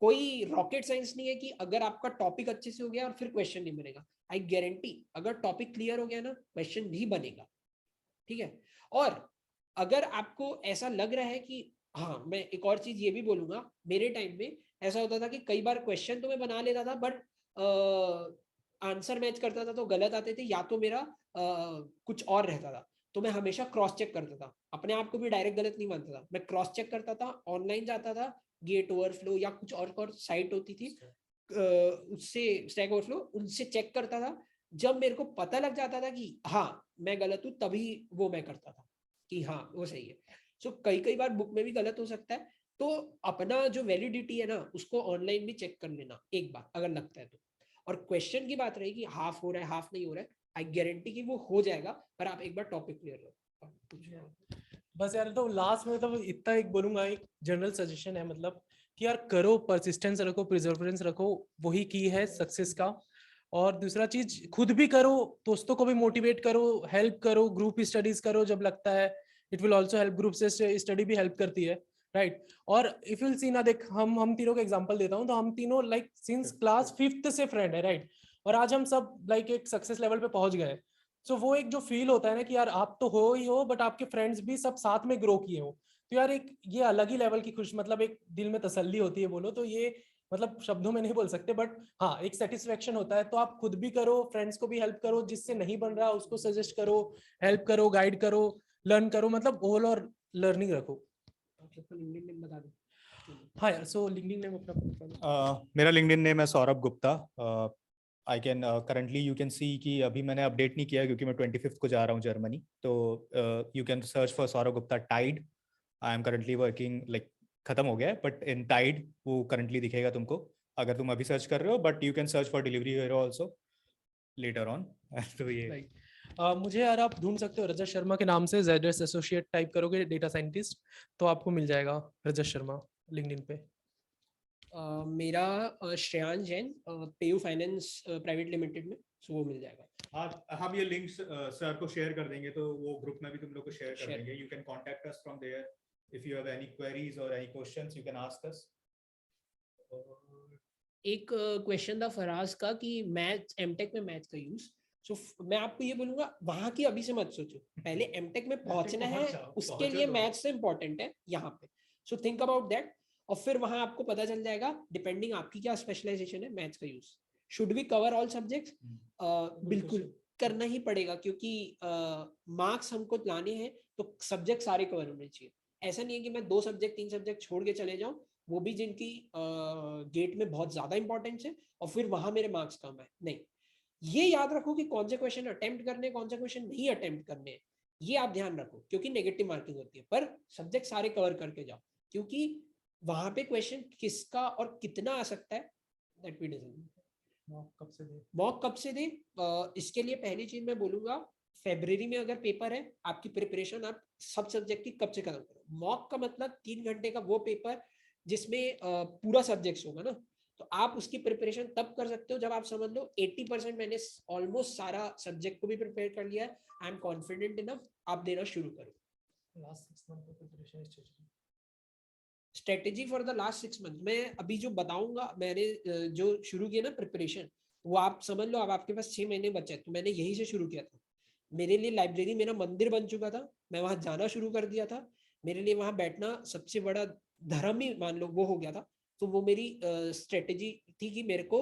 कोई रॉकेट साइंस नहीं है कि अगर आपका टॉपिक अच्छे से हो गया और फिर क्वेश्चन नहीं बनेगा। आई गारंटी, अगर टॉपिक क्लियर हो गया ना, क्वेश्चन भी बनेगा। ठीक है। और अगर आपको ऐसा लग रहा है कि हाँ, मैं एक और चीज ये भी बोलूंगा, मेरे टाइम में ऐसा होता था कि कई बार क्वेश्चन तो मैं बना लेता था बट आंसर मैच करता था तो गलत आते थे, या तो मेरा कुछ और रहता था। तो मैं हमेशा क्रॉस चेक करता था, अपने आप को भी डायरेक्ट गलत नहीं मानता था, मैं क्रॉस चेक करता था, ऑनलाइन जाता था, गेट ओवरफ्लो या कुछ और साइट होती थी उससे, स्टैक ओवरफ्लो, उनसे चेक करता था। जब मेरे को पता लग जाता था कि हाँ मैं गलत हूँ, तभी वो मैं करता था कि हाँ वो सही है। सो कई बार बुक में भी गलत हो सकता है, तो अपना जो वैलिडिटी है ना उसको ऑनलाइन भी चेक कर लेना एक बार अगर लगता है तो। और क्वेश्चन की बात रही कि हाफ हो रहा है हाफ नहीं हो रहा है, आई गारंटी कि वो हो जाएगा, पर आप एक बार टॉपिक क्लियर करो। बस यार, तो लास्ट में तो इतना एक बोलूंगा, एक जनरल सजेशन है, मतलब कि यार करो, परसिस्टेंस रखो, प्रिजर्वेंस रखो, वही की है सक्सेस का। और दूसरा चीज, खुद भी करो, दोस्तों को भी मोटिवेट करो, हेल्प करो, ग्रुप स्टडीज करो जब लगता है, it will also help, group से स्टडी भी हेल्प करती है, राइट। और इफ विल सी ना, देख हम तीनों का एग्जांपल देता हूँ, तो हम तीनों लाइक सिंस क्लास 5th से फ्रेंड है, राइट। और आज हम सब लाइक एक सक्सेस लेवल पे पहुंच गए। सो वो एक जो फील होता है ना कि यार आप तो हो ही हो, बट आपके फ्रेंड्स भी सब साथ में ग्रो किए हो, तो यार एक ये अलग ही लेवल की खुश, मतलब एक दिल में तसल्ली होती है, बोलो तो ये मतलब शब्दों में नहीं बोल सकते, बट हाँ एक सेटिस्फेक्शन होता है। तो आप खुद भी करो, फ्रेंड्स को भी हेल्प करो, जिससे नहीं बन रहा उसको सजेस्ट करो, हेल्प करो, गाइड करो, लर्न करो, मतलब ओवरऑल और लर्निंग रखो। बता दो। हाँ यार, सो लिंक्डइन नेम अपना मेरा लिंक्डइन नेम है Saurabh Gupta. I can currently you can see कि अभी मैंने अपडेट नहीं किया क्योंकि मैं 25th को जा रहा हूँ जर्मनी, तो you can search for Saurabh Gupta Tide. I am currently working, like खत्म हो गया है बट इन टाइड वो करंटली दिखेगा तुमको अगर तुम अभी सर्च कर रहे हो, but you can search for Delivery Hero also later on. तो ये मुझे यार आप ढूंढ सकते हो रजत शर्मा के नाम से, ZS एसोसिएट टाइप करोगे, डेटा साइंटिस्ट, तो आपको मिल जाएगा रजत शर्मा लिंक्डइन पे। मेरा Shreyansh Jain, PayU finance private limited में, सो वो मिल जाएगा। हाँ, हम ये लिंक्स सर को शेयर कर देंगे, तो वो ग्रुप में भी तुम लोग को शेयर कर Share. देंगे। You can contact us from there if you have any queries और any questions, you can ask us. एक क्वेश्चन था फराज का कि मैथ्स, एमटेक में मैथ्स का यूज, सो मैं आपको ये बोलूंगा वहां की अभी से मत सोचो, पहले एमटेक में पहुंचना है, उसके लिए मैथ्स से इंपॉर्टेंट है यहाँ पे, सो थिंक अबाउट दैट। और फिर वहां आपको पता चल जाएगा डिपेंडिंग आपकी क्या स्पेशलाइजेशन है, मैथ्स का use. Should we cover all subjects? बिल्कुल करना ही पड़ेगा, क्योंकि मार्क्स हमको लाने हैं तो सब्जेक्ट सारे कवर होने चाहिए। ऐसा नहीं है कि मैं 2 सब्जेक्ट 3 सब्जेक्ट छोड़ के चले जाऊं, वो भी जिनकी गेट में बहुत ज्यादा इंपॉर्टेंस है, और फिर वहां मेरे मार्क्स कम है। नहीं, ये याद रखो कि कौन से क्वेश्चन अटेम्प्ट करने, कौन से क्वेश्चन नहीं अटेम्प्ट करने हैं। ये आप ध्यान रखो, क्योंकि नेगेटिव मार्किंग होती है, पर सब्जेक्ट सारे कवर करके जाओ, क्योंकि वहां पे क्वेश्चन किसका और कितना आ सकता है दैट वी डजंट। मॉक कब से दे? मॉक कब से दें? इसके लिए पहली चीज मैं बोलूंगा, फेब्रुअरी में अगर पेपर है, आपकी प्रिपरेशन आप सब सब्जेक्ट की कब से खत्म करो। मॉक का मतलब 3 घंटे का वो पेपर जिसमें पूरा सब्जेक्ट होगा ना, तो आप उसकी प्रिपरेशन तब कर सकते हो जब आप समझ लो 80% मैंने ऑलमोस्ट सारा सब्जेक्ट को भी प्रिपेयर कर लिया है, आई एम कॉन्फिडेंट इनफ, आप देना शुरू करो। लास्ट 6 मंथ का preparation strategy. Strategy for the last 6 month मैं अभी जो बताऊंगा, मैंने जो शुरू किया ना प्रिपरेशन, वो आप समझ लो, अब आपके पास 6 महीने बचे, तो मैंने यही से शुरू किया था। मेरे लिए लाइब्रेरी मेरा मंदिर बन चुका था, मैं वहां जाना शुरू कर दिया था, मेरे लिए वहां बैठना सबसे बड़ा धर्म ही मान लो वो हो गया था। तो वो मेरी स्ट्रेटेजी थी कि मेरे को,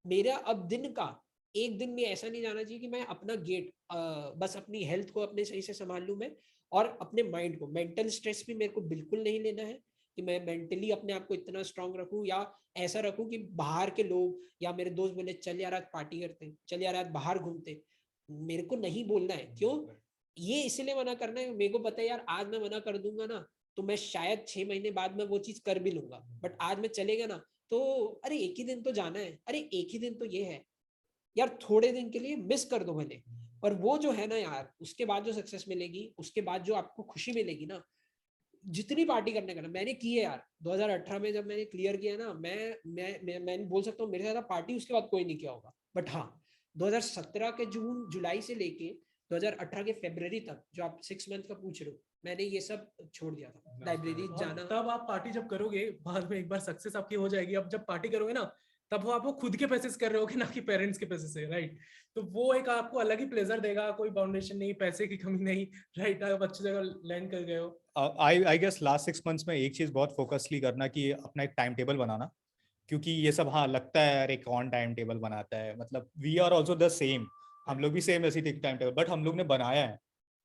मेरा अब दिन का एक दिन भी ऐसा नहीं जाना चाहिए कि मैं अपना गेट बस अपनी हेल्थ को अपने सही से संभाल लूं मैं, और अपने माइंड को, मेंटल स्ट्रेस भी मेरे को बिल्कुल नहीं लेना है कि मैं मेंटली अपने आप को इतना स्ट्रांग रखूं, या ऐसा रखूं कि बाहर के लोग या मेरे दोस्त बोले चल यार आज पार्टी करते हैं, चल यार आज बाहर घूमते, मेरे को नहीं बोलना है। क्यों? ये इसलिए मना करना है, मेरे को पता है यार आज मैं मना कर दूंगा ना, तो मैं शायद 6 महीने बाद में वो चीज कर भी लूंगा, बट आज मैं चलेगा ना, तो अरे एक ही दिन तो जाना है, अरे एक ही दिन तो ये है यार, थोड़े दिन के लिए मिस कर दो भले, पर वो जो है ना यार, उसके बाद जो सक्सेस मिलेगी, उसके बाद जो आपको खुशी मिलेगी ना, जितनी पार्टी करने का ना, मैंने की है यार 2018 में जब मैंने क्लियर किया ना, मैं बोल सकता हूँ मेरे ज्यादा पार्टी उसके बाद कोई नहीं किया होगा, बट हाँ 2017 के जून जुलाई से लेके 2018 के फरवरी तक, जो आप 6 मंथ का पूछ रहे हो, मैंने ये सब छोड़ दिया था, लाइब्रेरी जाना। तब आप पार्टी जब करोगे बाद में, एक बार सक्सेस आपकी हो जाएगी, अब जब पार्टी करोगे ना, तब वो आप वो खुद के पैसे से कर रहे होगे ना कि पेरेंट्स के पैसे से, राइट? तो वो एक आपको अलग ही प्लेजर देगा, कोई बाउंडेशन नहीं, पैसे की कमी नहीं, राइट? आप अच्छी जगह लैंड कर गए हो। आई गेस लास्ट 6 मंथ्स में एक चीज बहुत फोकसली करना कि अपना एक टाइम टेबल बनाना, क्योंकि ये सब हाँ लगता है यार एक कौन टाइम टेबल बनाता है, मतलब we are also the same, हम लोग भी सेम ऐसी टाइम टेबल, बट हम लोग ने बनाया है।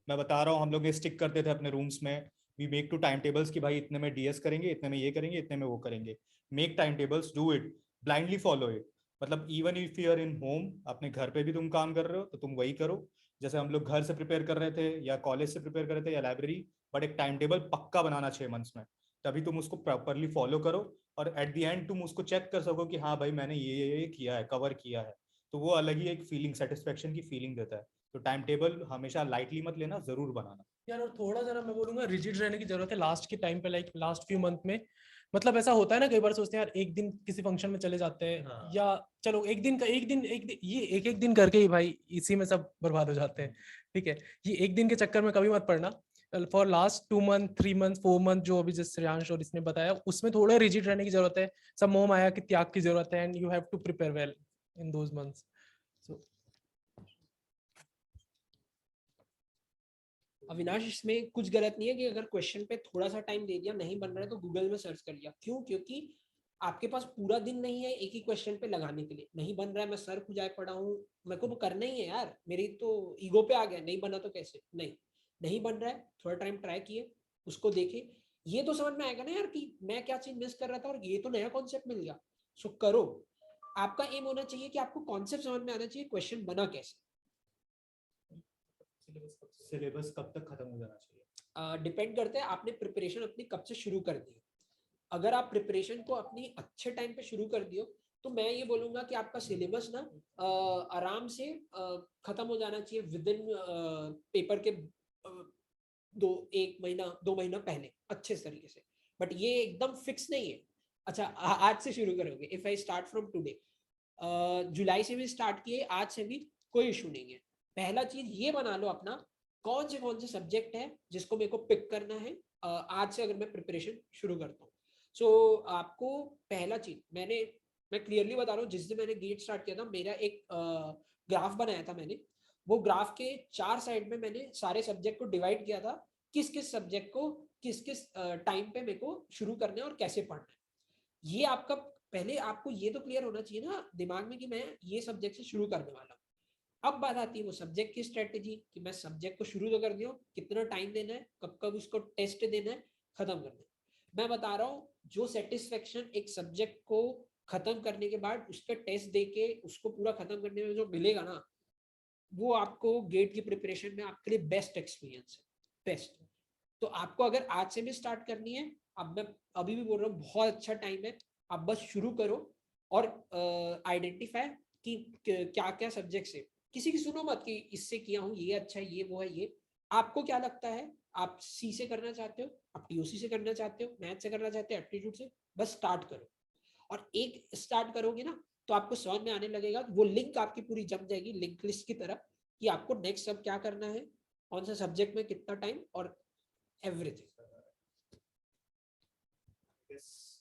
मैं बता रहा हूँ, हम लोग ये स्टिक करते थे अपने रूम्स में, we make two timetables कि भाई इतने में डीएस करेंगे, इतने में ये करेंगे, इतने में वो करेंगे। Make time tables, do it, blindly follow it. मतलब even if you are in home, अपने घर पे भी तुम काम कर रहे हो तो तुम वही करो, जैसे हम लोग घर से प्रिपेयर कर रहे थे या कॉलेज से प्रिपेयर कर रहे थे या लाइब्रेरी, बट एक टाइम टेबल पक्का बनाना 6 मंथ्स में, तभी तुम उसको प्रॉपरली फॉलो करो, और एट द एंड तुम उसको चेक कर सको कि हाँ भाई मैंने ये किया है, कवर किया है, तो वो अलग ही एक फीलिंग, सेटिस्फेक्शन की फीलिंग देता है। तो टाइम टेबल हमेशा लाइटली मत लेना, जरूर बनाना यार। और थोड़ा सा ना मैं बोलूंगा रिजिड रहने की जरूरत है लास्ट के टाइम पे, लाइक लास्ट फ्यू मंथ में। मतलब ऐसा होता है ना, कई बार सोचते हैं यार एक दिन किसी फंक्शन में चले जाते हैं, हाँ। या चलो एक दिन का, एक दिन ये एक दिन करके ही भाई इसी में सब बर्बाद हो जाते हैं। ठीक है, ये एक दिन के चक्कर में कभी मत पड़ना। For last 2 month 3 month 4 month जो अभी जिस श्रेयांश और इसने बताया, उसमें थोड़ा रिजिड रहने की जरूरत है, सब मोह माया की त्याग की जरूरत है, and you have to prepare well in those months. So Avinash, इसमें कुछ गलत नहीं है कि अगर क्वेश्चन पे थोड़ा सा टाइम दे दिया, नहीं बन रहा है तो गूगल में सर्च कर लिया। क्यों? क्योंकि आपके पास पूरा दिन नहीं है एक ही क्वेश्चन पे लगाने के लिए। नहीं बन रहा है, मैं सर खुजाए पड़ा हूँ, मेरे को वो करना ही है यार, मेरी तो ईगो पे आ गया, नहीं बना तो कैसे? नहीं, नहीं बन रहा है, थोड़ा टाइम ट्राई किए, उसको देखे, ये तो समझ में आएगा ना यार कि मैं क्या चीज मिस कर रहा था और ये तो नया कॉन्सेप्ट मिल गया। सो करो, आपका एम होना चाहिए कि आपको कॉन्सेप्ट समझ में आना चाहिए, क्वेश्चन बना कैसे। सिलेबस कब तक खत्म हो जाना चाहिए? डिपेंड करता है आपने प्रिपरेशन अपनी कब से शुरू कर दी। अगर आप प्रिपरेशन को अपनी अच्छे टाइम पे शुरू कर दियो, तो मैं ये बोलूंगा कि आपका सिलेबस ना आराम से खत्म हो जाना चाहिए विद इन पेपर के 1 महीना 2 महीना पहले, अच्छे तरीके से। बट ये एकदम फिक्स नहीं है। अच्छा, आज से शुरू करोगे, if I start from today, जुलाई से भी स्टार्ट किए, आज से भी, कोई इशू नहीं है। पहला चीज ये बना लो अपना, कौन से सब्जेक्ट है जिसको मेरे को पिक करना है आज से, अगर मैं प्रिपरेशन शुरू करता हूँ। सो आपको पहला चीज मैं क्लियरली बता रहा हूँ, जिस दिन मैंने गेट स्टार्ट किया था, मेरा एक ग्राफ बनाया था मैंने। वो ग्राफ के 4 साइड में मैंने सारे सब्जेक्ट को डिवाइड किया था, किस किस सब्जेक्ट को किस किस टाइम पे मेरे को शुरू करना है और कैसे पढ़ना है। ये आपका, पहले आपको ये तो क्लियर होना चाहिए ना दिमाग में कि मैं ये सब्जेक्ट से शुरू करने वाला हूँ। अब बात आती है वो सब्जेक्ट की स्ट्रेटेजी, कि मैं सब्जेक्ट को शुरू तो कर दिया, कितना टाइम देना है, कब कब उसको टेस्ट देना है, खत्म करना है। मैं बता रहा हूँ, जो सेटिस्फेक्शन एक सब्जेक्ट को खत्म करने के बाद उस पर टेस्ट दे के उसको पूरा खत्म करने में जो मिलेगा ना, वो आपको गेट की प्रिपरेशन में आपके लिए बेस्ट एक्सपीरियंस है, बेस्ट। तो आपको अगर आज से भी स्टार्ट करनी है, अब मैं अभी भी बोल रहा हूँ बहुत अच्छा टाइम है, आप बस शुरू करो और आइडेंटिफाई कि क्या क्या सब्जेक्ट से, किसी की सुनो मत कि इससे किया हूँ ये अच्छा है ये वो है ये, आपको क्या लगता है, आप सी से करना चाहते हो, आप टीओसी से करना चाहते हो, मैथ से करना चाहते हो, एप्टीट्यूड से, बस स्टार्ट करो। और एक स्टार्ट करोगे ना तो आपको समझ में आने लगेगा, वो लिंक आपकी पूरी जम जाएगी लिंक लिस्ट की तरह, कि आपको नेक्स्ट अब क्या करना है, कौन सा सब्जेक्ट में कितना टाइम और एवरीथिंग।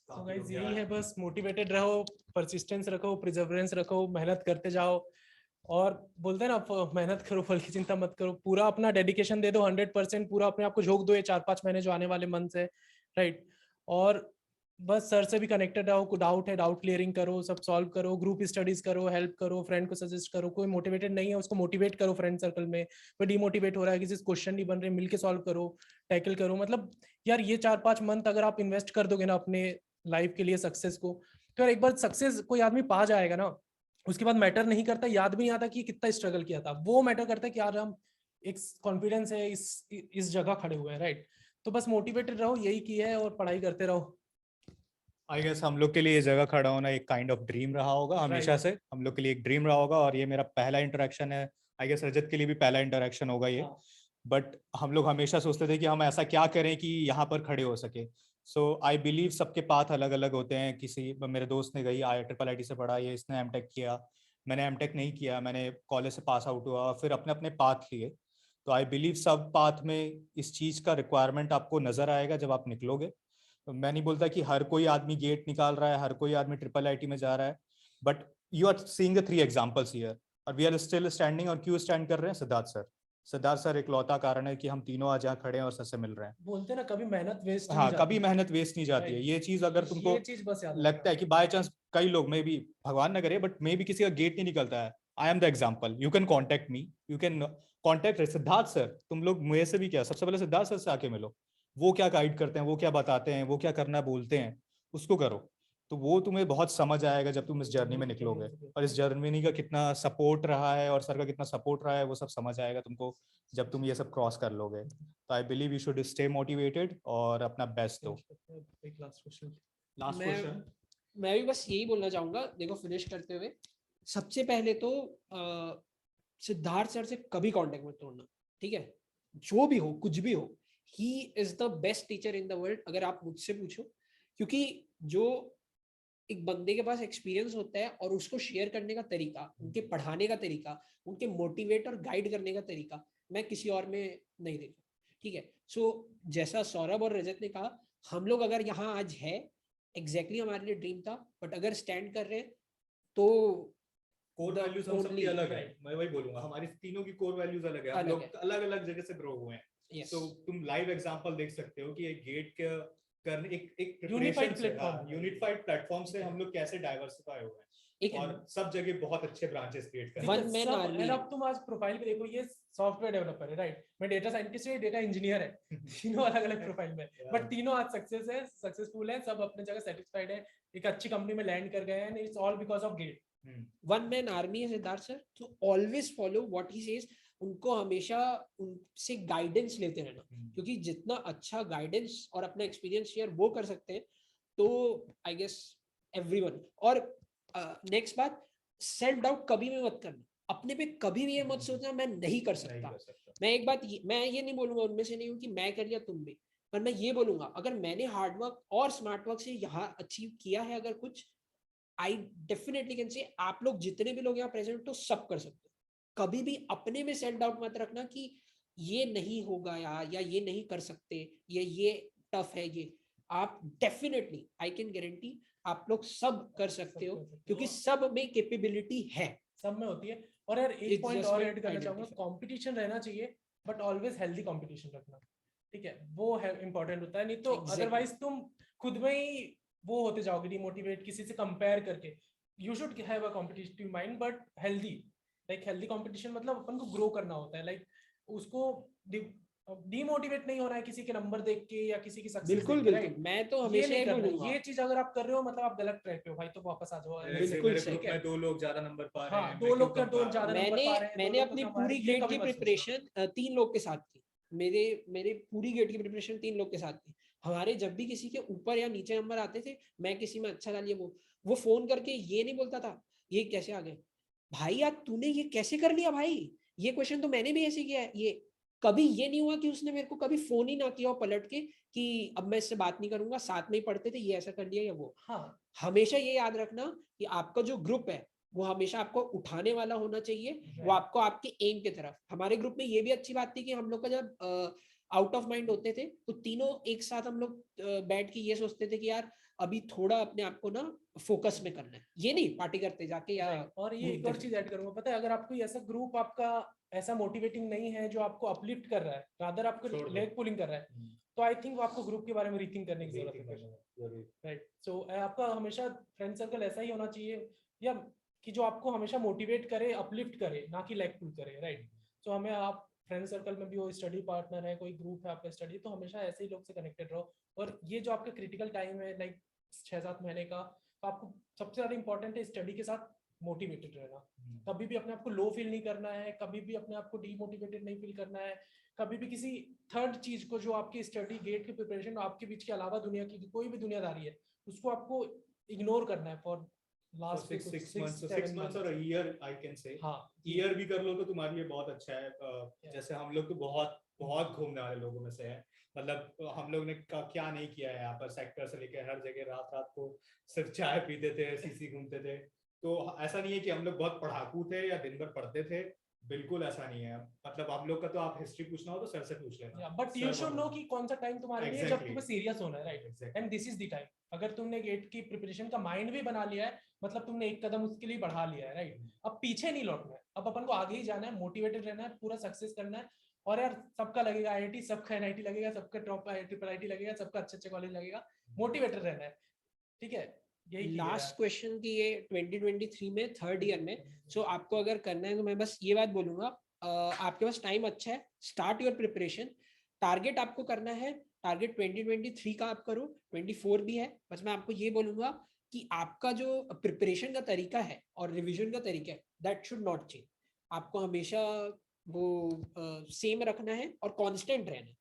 तो गाइस यही है, बस मोटिवेटेड रहो, परसिस्टेंस रखो, प्रिजर्वेंस रखो, मेहनत करते जाओ, और बोलते हैं ना मेहनत करो फल की चिंता मत करो, पूरा अपना डेडिकेशन दे दो 100%, पूरा अपने आप को झोंक दो ये 4-5 महीने जो आने वाले मंथ्स है, राइट। और बस सर से भी कनेक्टेड रहो, कोई डाउट है डाउट क्लियरिंग करो, सब सॉल्व करो, ग्रुप स्टडीज करो, हेल्प करो, फ्रेंड को सजेस्ट करो, कोई मोटिवेटेड नहीं है उसको मोटिवेट करो फ्रेंड सर्कल में, कोई डिमोटिवेट हो रहा है किसी क्वेश्चन नहीं बन रहे, मिलके सॉल्व करो, टैकल करो। मतलब यार ये 4-5 मंथ अगर आप इन्वेस्ट कर दोगे ना अपने लाइफ के लिए सक्सेस को, तो यार एक बार सक्सेस कोई आदमी पा जाएगा ना, उसके बाद मैटर नहीं करता, याद भी नहीं आता कि कितना स्ट्रगल किया था, वो मैटर करता है कि यार हम एक कॉन्फिडेंस है इस जगह खड़े हुए हैं, राइट। तो बस मोटिवेटेड रहो, यही की है, और पढ़ाई करते रहो। आई गेस हम लोग के लिए ये जगह खड़ा होना एक काइंड ऑफ ड्रीम रहा होगा हमेशा Right. से, हम लोग के लिए एक ड्रीम रहा होगा, और ये मेरा पहला इंटरेक्शन है। आई गेस रजत के लिए भी पहला इंटरेक्शन होगा ये। बट हम लोग हमेशा सोचते थे कि हम ऐसा क्या करें कि यहाँ पर खड़े हो सके। सो आई बिलीव सबके पाथ अलग अलग होते हैं। किसी मेरे दोस्त ने गई IIT से पढ़ा, ये इसने एमटेक किया, मैंने एमटेक नहीं किया, मैंने कॉलेज से पास आउट हुआ, फिर अपने अपने पाथ लिए। तो आई बिलीव सब पाथ में इस चीज़ का रिक्वायरमेंट आपको नजर आएगा जब आप निकलोगे। तो मैं नहीं बोलता कि हर कोई आदमी गेट निकाल रहा है, हर कोई आदमी IIT में जा रहा है, but you are seeing the 3 examples here, और वी आर स्टिल स्टैंडिंग। और क्यों स्टैंड कर रहे हैं? सिद्धार्थ सर इकलौता कारण है कि हम तीनों आज यहाँ खड़े हैं और सर से मिल रहे हैं। बोलते हैं ना कभी मेहनत वेस्ट हाँ, कभी मेहनत वेस्ट नहीं जाती है। ये चीज अगर तुमको ये चीज बस याद लगता है कि बाय चांस कई लोग, मे भी भगवान न करे, बट मे भी किसी का गेट नहीं निकलता है, I am the example. You can contact me, you can contact Siddharth sir. तुम लोग मुझे से भी क्या, सबसे पहले सिद्धार्थ सर से आके मिलो, वो क्या गाइड करते हैं, वो क्या बताते हैं, वो क्या करना बोलते हैं, उसको करो। तो वो तुम्हें बहुत समझ आएगा जब तुम इस जर्नी में निकलोगे, और इस जर्नी का कितना सपोर्ट रहा है और सर का कितना सपोर्ट रहा है वो सब समझ आएगा तुमको जब तुम ये सब क्रॉस कर लोगे। तो I believe you should stay motivated और अपना बेस्ट दो। Last question. लास्ट मैं क्वेश्चन। मैं भी बस यही बोलना चाहूंगा, देखो फिनिश करते हुए, सबसे पहले तो सिद्धार्थ सर से कभी कांटेक्ट मत तोड़ना, ठीक है, जो भी हो कुछ भी हो, he is the best teacher in the world अगर आप मुझसे पूछो। क्योंकि जो एक बंदे के पास एक्सपीरियंस होता है और उसको शेयर करने का तरीका, उनके पढ़ाने का तरीका, उनके मोटिवेट और गाइड करने का तरीका मैं किसी और में नहीं देखा, ठीक है। सो जैसा सौरभ और रजत ने कहा, हम लोग अगर यहाँ आज है, एग्जैक्टली हमारे लिए ड्रीम था, बट अगर स्टैंड कर रहे हैं तो कोर वैल्यूज हम सबकी अलग है। मैं वही बोलूंगा, हमारी तीनों की कोर वैल्यूज अलग है, हम लोग अलग अलग जगह से ग्रो हुए हैं। तो तुम लाइव एग्जांपल देख सकते हो कि एक गेट के करने एक यूनिफाइड प्लेटफॉर्म से हम लोग कैसे डाइवर्सिफाई हुए हैं, और सब जगह बहुत अच्छे ब्रांचेस क्रिएट कर वन मैन आर्मी। अब तुम आज प्रोफाइल पे देखो, ये सॉफ्टवेयर डेवलपर है, राइट, मैं डेटा साइंटिस्ट है, डेटा इंजीनियर है, तीनों अलग अलग प्रोफाइल में, बट तीनों आज सक्सेसफुल है, सब अपने जगह सेटिस्फाइड है, एक अच्छी कंपनी में लैंड कर गए हैं, it's all because of GATE. One man army है सिद्धार्थ सर, तो always follow what he says, उनको हमेशा उनसे गाइडेंस लेते रहना, क्योंकि जितना अच्छा गाइडेंस और अपना एक्सपीरियंस शेयर वो कर सकते हैं, तो आई गेस एवरीवन। और नेक्स्ट बात, सेल्फ डाउट कभी भी मत करना, अपने पे कभी भी ये मत सोचना मैं नहीं कर सकता। मैं एक बात मैं ये नहीं बोलूंगा उनमें से नहीं हूँ कि मैं कर लिया तुम भी, पर मैं ये बोलूंगा अगर मैंने हार्डवर्क और स्मार्ट वर्क से यहाँ अचीव किया है अगर कुछ, आई डेफिनेटली कैन से आप लोग जितने भी लोग यहाँ प्रेजेंट तो सब कर सकते हो। कभी भी अपने में सेल्फ डाउट मत रखना कि ये नहीं होगा यार, या ये नहीं कर सकते, ये टफ है, ये आप डेफिनेटली आई कैन गारंटी आप लोग सब कर सकते हो, क्योंकि सब में कैपेबिलिटी है, सब में होती है। और यार एक पॉइंट और ऐड करना चाहूंगा, identify. कंपटीशन रहना चाहिए, बट ऑलवेज हेल्दी कंपटीशन रखना, ठीक है, वो है इंपॉर्टेंट होता है, नहीं तो Exactly. अदरवाइज तुम खुद में ही वो होते जाओगे डिमोटिवेट, किसी से कंपेयर करके। You should have a competitive mind, but healthy, like healthy competition मतलब अपन को ग्रो करना होता है, लाइक उसको डिमोटिवेट नहीं होना है किसी के नंबर देख के या किसी की सक्सेस बिल्कुल देख के, बिल्कुल, right? मैं तो ये हमेशा नहीं ही करना है। बोलूंगा। ये चीज अगर आप कर रहे हो मतलब आप गलत ट्रैक पे हो भाई, तो वापस आ जाओ। बिल्कुल मेरे सही। ग्रुप में 2 लोग ज्यादा नंबर पा रहे हाँ, हैं, 2 मैं लोग क्यों का कम 2 पा ज्यादा रहा हूँ? नंबर पा रहे हैं, 2 मैंने लोग का अपनी कम आ रहे पूरी हैं, ये गेट कभी की मत सोचना। प्रिपरेशन 3 लोग के साथ की। मेरे पूरी गेट की प्रिपरेशन 3 लोग के साथ की। हमारे जब भी किसी के ऊपर या नीचे नंबर आते थे, मैं किसी में अच्छा डालिए, वो फोन करके ये नहीं बोलता था ये कैसे आ गए भाई, यार तूने ये कैसे कर लिया भाई, ये क्वेश्चन तो मैंने भी ऐसे किया है। ये कभी ये नहीं हुआ कि उसने मेरे को कभी फोन ही ना किया हो पलट के कि अब मैं इससे बात नहीं करूंगा, साथ में ही पढ़ते थे, ये ऐसा कर लिया या वो। हाँ, हमेशा ये याद रखना कि आपका जो ग्रुप है वो हमेशा आपको उठाने वाला होना चाहिए, वो आपको आपके एम की तरफ। हमारे ग्रुप में ये भी अच्छी बात थी कि हम लोग का जब आउट ऑफ माइंड होते थे तो तीनों एक साथ हम लोग बैठ के ये सोचते थे कि यार अभी थोड़ा अपने आप को ना फोकस में करना है, ये नहीं पार्टी करते जाके या और ये एक और चीज ऐड करूंगा, पता है, अगर आपको ऐसा ग्रुप आपका ऐसा मोटिवेटिंग नहीं है जो आपको अपलिफ्ट कर रहा है, रादर आपको छोड़ दो। लेग पुलिंग कर रहा है, तो आई थिंक वो आपको ग्रुप के बारे में रीथिंक करने की जरूरत है। राइट, सो आपका हमेशा फ्रेंड सर्कल ऐसा ही होना चाहिए, या कि जो आपको हमेशा मोटिवेट करे, अपलिफ्ट करे, ना कि लेग पुल करे। राइट, सो हमें आप फ्रेंड सर्कल में भी हो, स्टडी पार्टनर है, कोई ग्रुप है आपका स्टडी, तो हमेशा ऐसे ही लोग से कनेक्टेड रहो। और ये जो आपका क्रिटिकल टाइम है लाइक 6-7 महीने का, तो आपको सबसे ज्यादा इंपॉर्टेंट है स्टडी के साथ मोटिवेटेड रहना। कभी भी अपने आप को लो फील नहीं करना है, कभी भी अपने आप को डीमोटिवेटेड नहीं फील करना है, कभी भी किसी थर्ड चीज को जो आपकी स्टडी गेट की प्रिपरेशन आपके बीच के अलावा दुनिया की कोई भी दुनियादारी है, उसको आपको इग्नोर करना है फॉर लास्ट 6 months और a year I can say। हाँ, ईयर भी कर लो तो तुम्हारे लिए बहुत अच्छा है। जैसे हम लोग तो बहुत बहुत घूमने वाले लोगों में से है, मतलब हम लोग ने क्या नहीं किया है यहाँ पर, सेक्टर से लेकर हर जगह रात रात को सिर्फ चाय पीते थे, सीसी घूमते थे। तो ऐसा नहीं है कि हम लोग बहुत पढ़ाकू थे या दिन भर पढ़ते थे, बिल्कुल ऐसा नहीं है। मतलब हम लोग का तो आप हिस्ट्री पूछना हो तो सर से पूछ लेना। बट यू शुड नो कि कौन सा टाइम तुम्हारे लिए जब Exactly. तुम्हें सीरियस होना है। Right, and this is the time. अगर तुमने गेट की प्रिपरेशन का माइंड भी बना लिया है, मतलब तुमने एक कदम उसके लिए बढ़ा लिया है। राइट, अब पीछे नहीं लौटना है, अब अपन को आगे ही जाना है, मोटिवेटेड रहना है, पूरा सक्सेस करना है। और यार सबका लगेगा आईआईटी, सबका एनआईटी लगेगा, सबका टॉप आईआईटी लगेगा, सबका अच्छे अच्छे कॉलेज लगेगा, मोटिवेटेड रहना है। ठीक है, यही लास्ट क्वेश्चन की ये 2023 में 3rd ईयर में, सो आपको अगर करना है तो मैं बस ये बात बोलूंगा, आपके पास टाइम अच्छा है, स्टार्ट योर प्रिपरेशन। टारगेट आपको करना है, टारगेट 2023 का आप करो, 24 भी है। बस मैं आपको ये बोलूंगा कि आपका जो प्रिपरेशन का तरीका है और रिवीजन का तरीका है, दैट शुड नॉट चेंज। आपको हमेशा वो सेम रखना है और कांस्टेंट रहना है।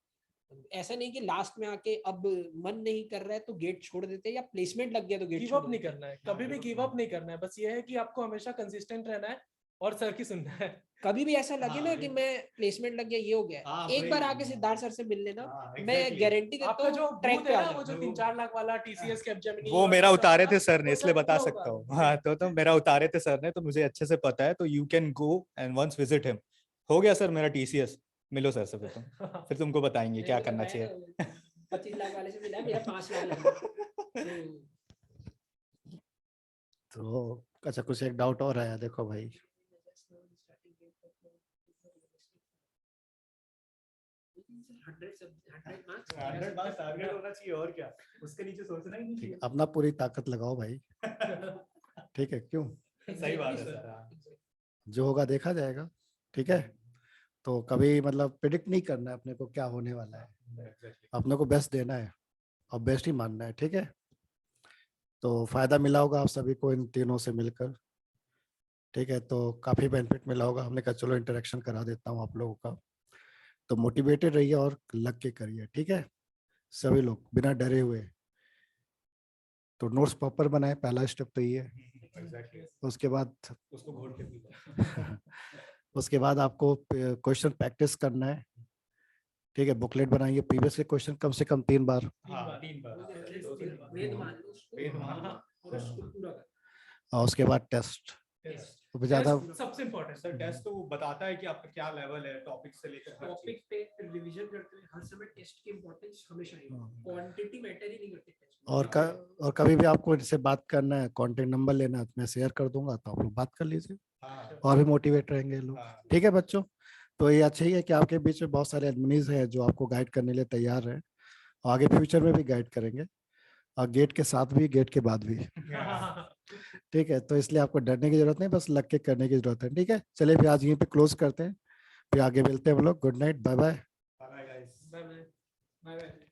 ऐसा नहीं कि लास्ट में आके अब मन नहीं कर रहा है तो गेट छोड़ देते हैं, या प्लेसमेंट लग गया तो गेट गिव अप नहीं करना है, कभी भी गिव अप नहीं करना है। बस ये है कि आपको हमेशा कंसिस्टेंट रहना है और सर की सुनना है। कभी भी ऐसा लगे ना कि मैं प्लेसमेंट लग गया, ये हो गया, एक बार आके सिद्धार्थ सर से मिल लेना, मैं गारंटी देता आपका जो हूँ ट्रैक बूथ पे है आ ना, वो जो जाएगा। 3-4 लाख वाला टीसीएस कैपजेमिनी, वो मेरा उतारे थे सर ने, वो इसलिए सर बता पूरा सकता हूँ। होगा। हाँ, तो मेरा उतारे थे सर ने, तो मुझे अच्छे से पता है। तो you can go and once visit him. हो गया सर मेरा टीसीएस, मिलो सर से फिर तुमको बताएंगे क्या करना चाहिए। 25 लाख वाले से मिला, मेरा 5 लाख लगा। तो अच्छा, कुछ एक डाउट और आया, देखो भाई। टारगेट होना चाहिए, और क्या, उसके नीचे सोचना ही नहीं चाहिए। अपना पूरी ताकत लगाओ भाई, ठीक है, क्यों? सही बात है सर। जो होगा देखा जाएगा, ठीक है। तो कभी मतलब प्रिडिक्ट नहीं करना है अपने को क्या होने वाला है, अपने को बेस्ट देना है और बेस्ट ही मानना है, ठीक है। तो फायदा मिला होगा आप सभी को इन तीनों से मिलकर, ठीक है। तो काफी बेनिफिट मिला होगा, हमने कहा चलो इंटरेक्शन करा देता हूँ आप लोगों का। तो मोटिवेटेड रहिए और लग के करिए, ठीक है, सभी लोग बिना डरे हुए। तो नोट्स प्रॉपर बनाए, पहला स्टेप तो ये है। उसके बाद उसको घोट के पीता। उसके बाद आपको क्वेश्चन प्रैक्टिस करना है, ठीक है। बुकलेट बनाइए, प्रीवियस के क्वेश्चन कम से कम 3 बार। हाँ, 3 बार। और उसके बाद टेस्ट ज्यादा। सबसे इम्पोर्टेंट सर टेस्ट तो वो बताता है कि आपका क्या लेवल है टॉपिक से लेकर हर टॉपिक पे रिवीजन करते हैं, हर समय टेस्ट की इंपॉर्टेंस हमेशा ही, क्वांटिटी मैटर ही नहीं करती टेस्ट। और कभी भी आपको इनसे बात करना है, कांटेक्ट नंबर लेना है, तो मैं शेयर कर दूंगा, तो आप लोग बात कर लीजिए। और भी मोटिवेट रहेंगे लोग, ठीक है बच्चों। तो ये अच्छा ही है कि आपके बीच में बहुत सारे एडमिनीज हैं जो आपको गाइड करने के लिए तैयार है, और आगे फ्यूचर में भी गाइड करेंगे, और गेट के साथ भी गेट के बाद भी, ठीक है। तो इसलिए आपको डरने की जरूरत नहीं, बस लग के करने की जरूरत है, ठीक है। चलिए फिर आज यहीं पे क्लोज करते हैं, फिर आगे मिलते हैं हम लोग। Good night, bye bye. Bye bye.